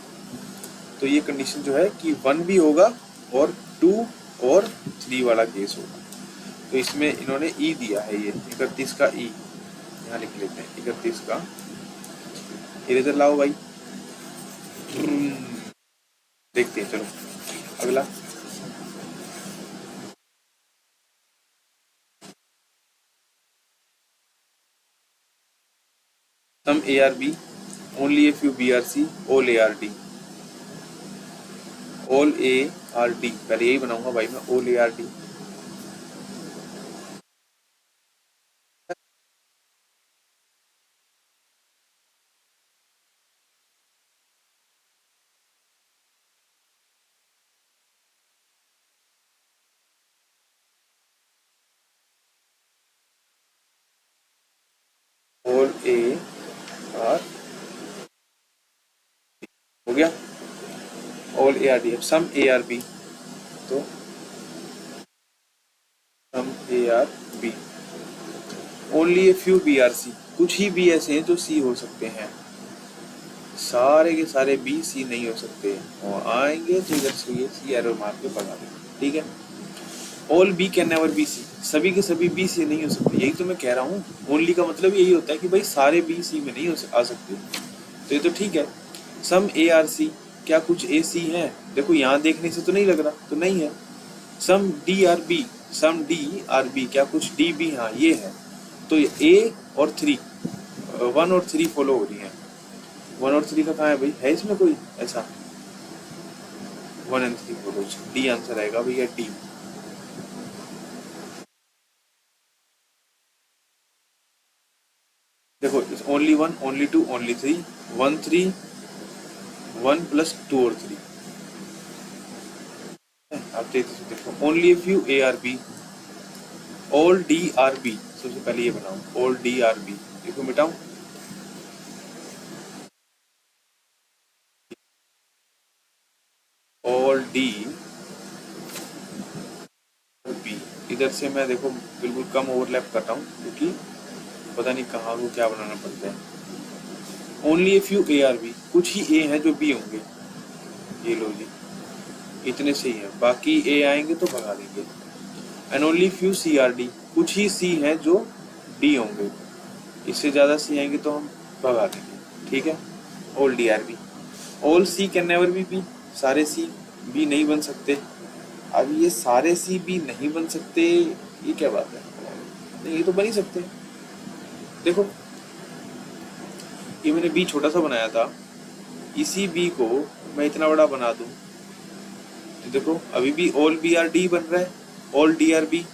तो ये कंडीशन जो है कि 1 भी होगा और 2 और 3 वाला केस होगा। तो इसमें इन्होंने ई दिया है, ये 31 का ई यहाँ लिख लेते हैं, 31 का इरेजर लाओ भाई। देखते हैं, चलो अगला। Some A are B, only a few B are C, all A are D, all A are D, पहले यही बनाऊंगा भाई मैं, all A are D. All A are हो गया, ऑल ए आर डी। अब सम ए आर बी, तो some A are B, only a few B are C, कुछ ही बी ऐसे हैं जो सी हो सकते हैं, सारे के सारे बी सी नहीं हो सकते, और आएंगे तो इधर से ये सी एरो मार के भगा देंगे। ठीक है, all B can never be C, सभी के सभी बी सी नहीं हो सकते, यही तो मैं कह रहा हूँ, ओनली का मतलब यही होता है कि भाई सारे बी सी में नहीं आ सकते, तो ये तो ठीक है। सम ए आर सी, क्या कुछ ए सी है, देखो यहाँ देखने से तो नहीं लग रहा, तो नहीं है। सम D are B, some D are B, क्या कुछ डी बी, हाँ ये है, तो ए और 3, 1 और 3 फॉलो हो रही है। 1 और 3 का कहाँ है भाई, है इसमें कोई ऐसा, 1 एंड 3 फॉलो, डी आंसर आएगा भैया, डी। देखो ओनली 1, ओनली 2, ओनली 3, 1 3, 1 प्लस 2 और 3। आप देखो only few A are B, all D are B, सबसे पहले ये बनाऊं, ऑल डी आर बी, देखो मिटाऊं, ऑल डी बी, इधर से मैं देखो बिल्कुल कम ओवरलैप कर रहा हूँ, क्योंकि पता नहीं कहाँ को क्या बनाना पड़ता है। Only a few A are B, कुछ ही ए हैं जो बी होंगे, ये लो जी, इतने से ही है, बाकी ए आएंगे तो भगा देंगे। And only few C are D, कुछ ही सी हैं जो डी होंगे, इससे ज्यादा सी आएंगे तो हम भगा देंगे। ठीक है, all D are B, all C can never be, सारे सी बी नहीं बन सकते। अब ये सारे सी बी नहीं बन सकते, ये क्या बात है, नहीं ये तो बन ही सकते। देखो ये मैंने बी छोटा सा बनाया था, इसी बी को मैं इतना बड़ा बना दूं, तो देखो अभी भी ऑल बी आर डी बन रहा है, all D are B,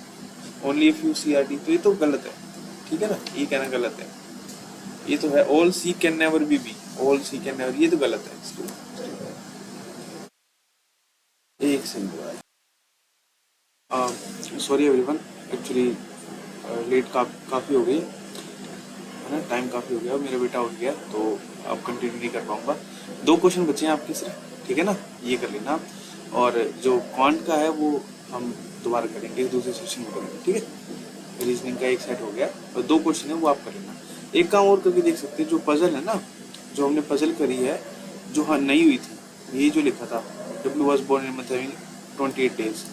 only few C are D, तो ये तो गलत है। ठीक है ना, ये कहना गलत है, ये तो है all C can never be, all C can never, ये तो गलत है। एक सही हुआ है। सॉरी एवरीवन, एक्चुअली लेट काफ़ी हो गई है ना, टाइम काफ़ी हो गया, मेरा बेटा उठ गया तो अब कंटिन्यू नहीं कर पाऊँगा। 2 क्वेश्चन बचे हैं आपके सिर्फ, ठीक है ना, ये कर लेना आप। और जो क्वांट का है वो हम दोबारा करेंगे, दूसरे सेशन में करेंगे, ठीक है। रीजनिंग का एक सेट हो गया और 2 क्वेश्चन है वो आप कर लेना। एक काम और करके देख सकते हैं, जो पजल है ना, जो हमने पजल करी है, जो हाँ नहीं हुई थी, ये जो लिखा था W was born in month having 28 days,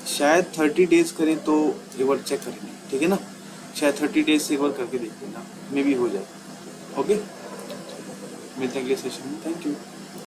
शायद 30 डेज करें तो एक बार चेक करेंगे, ठीक है ना, शायद 30 डेज से एक बार करके देख लेना, मे भी हो जाए। ओके, मिलते हैं अगले सेशन में, थैंक यू।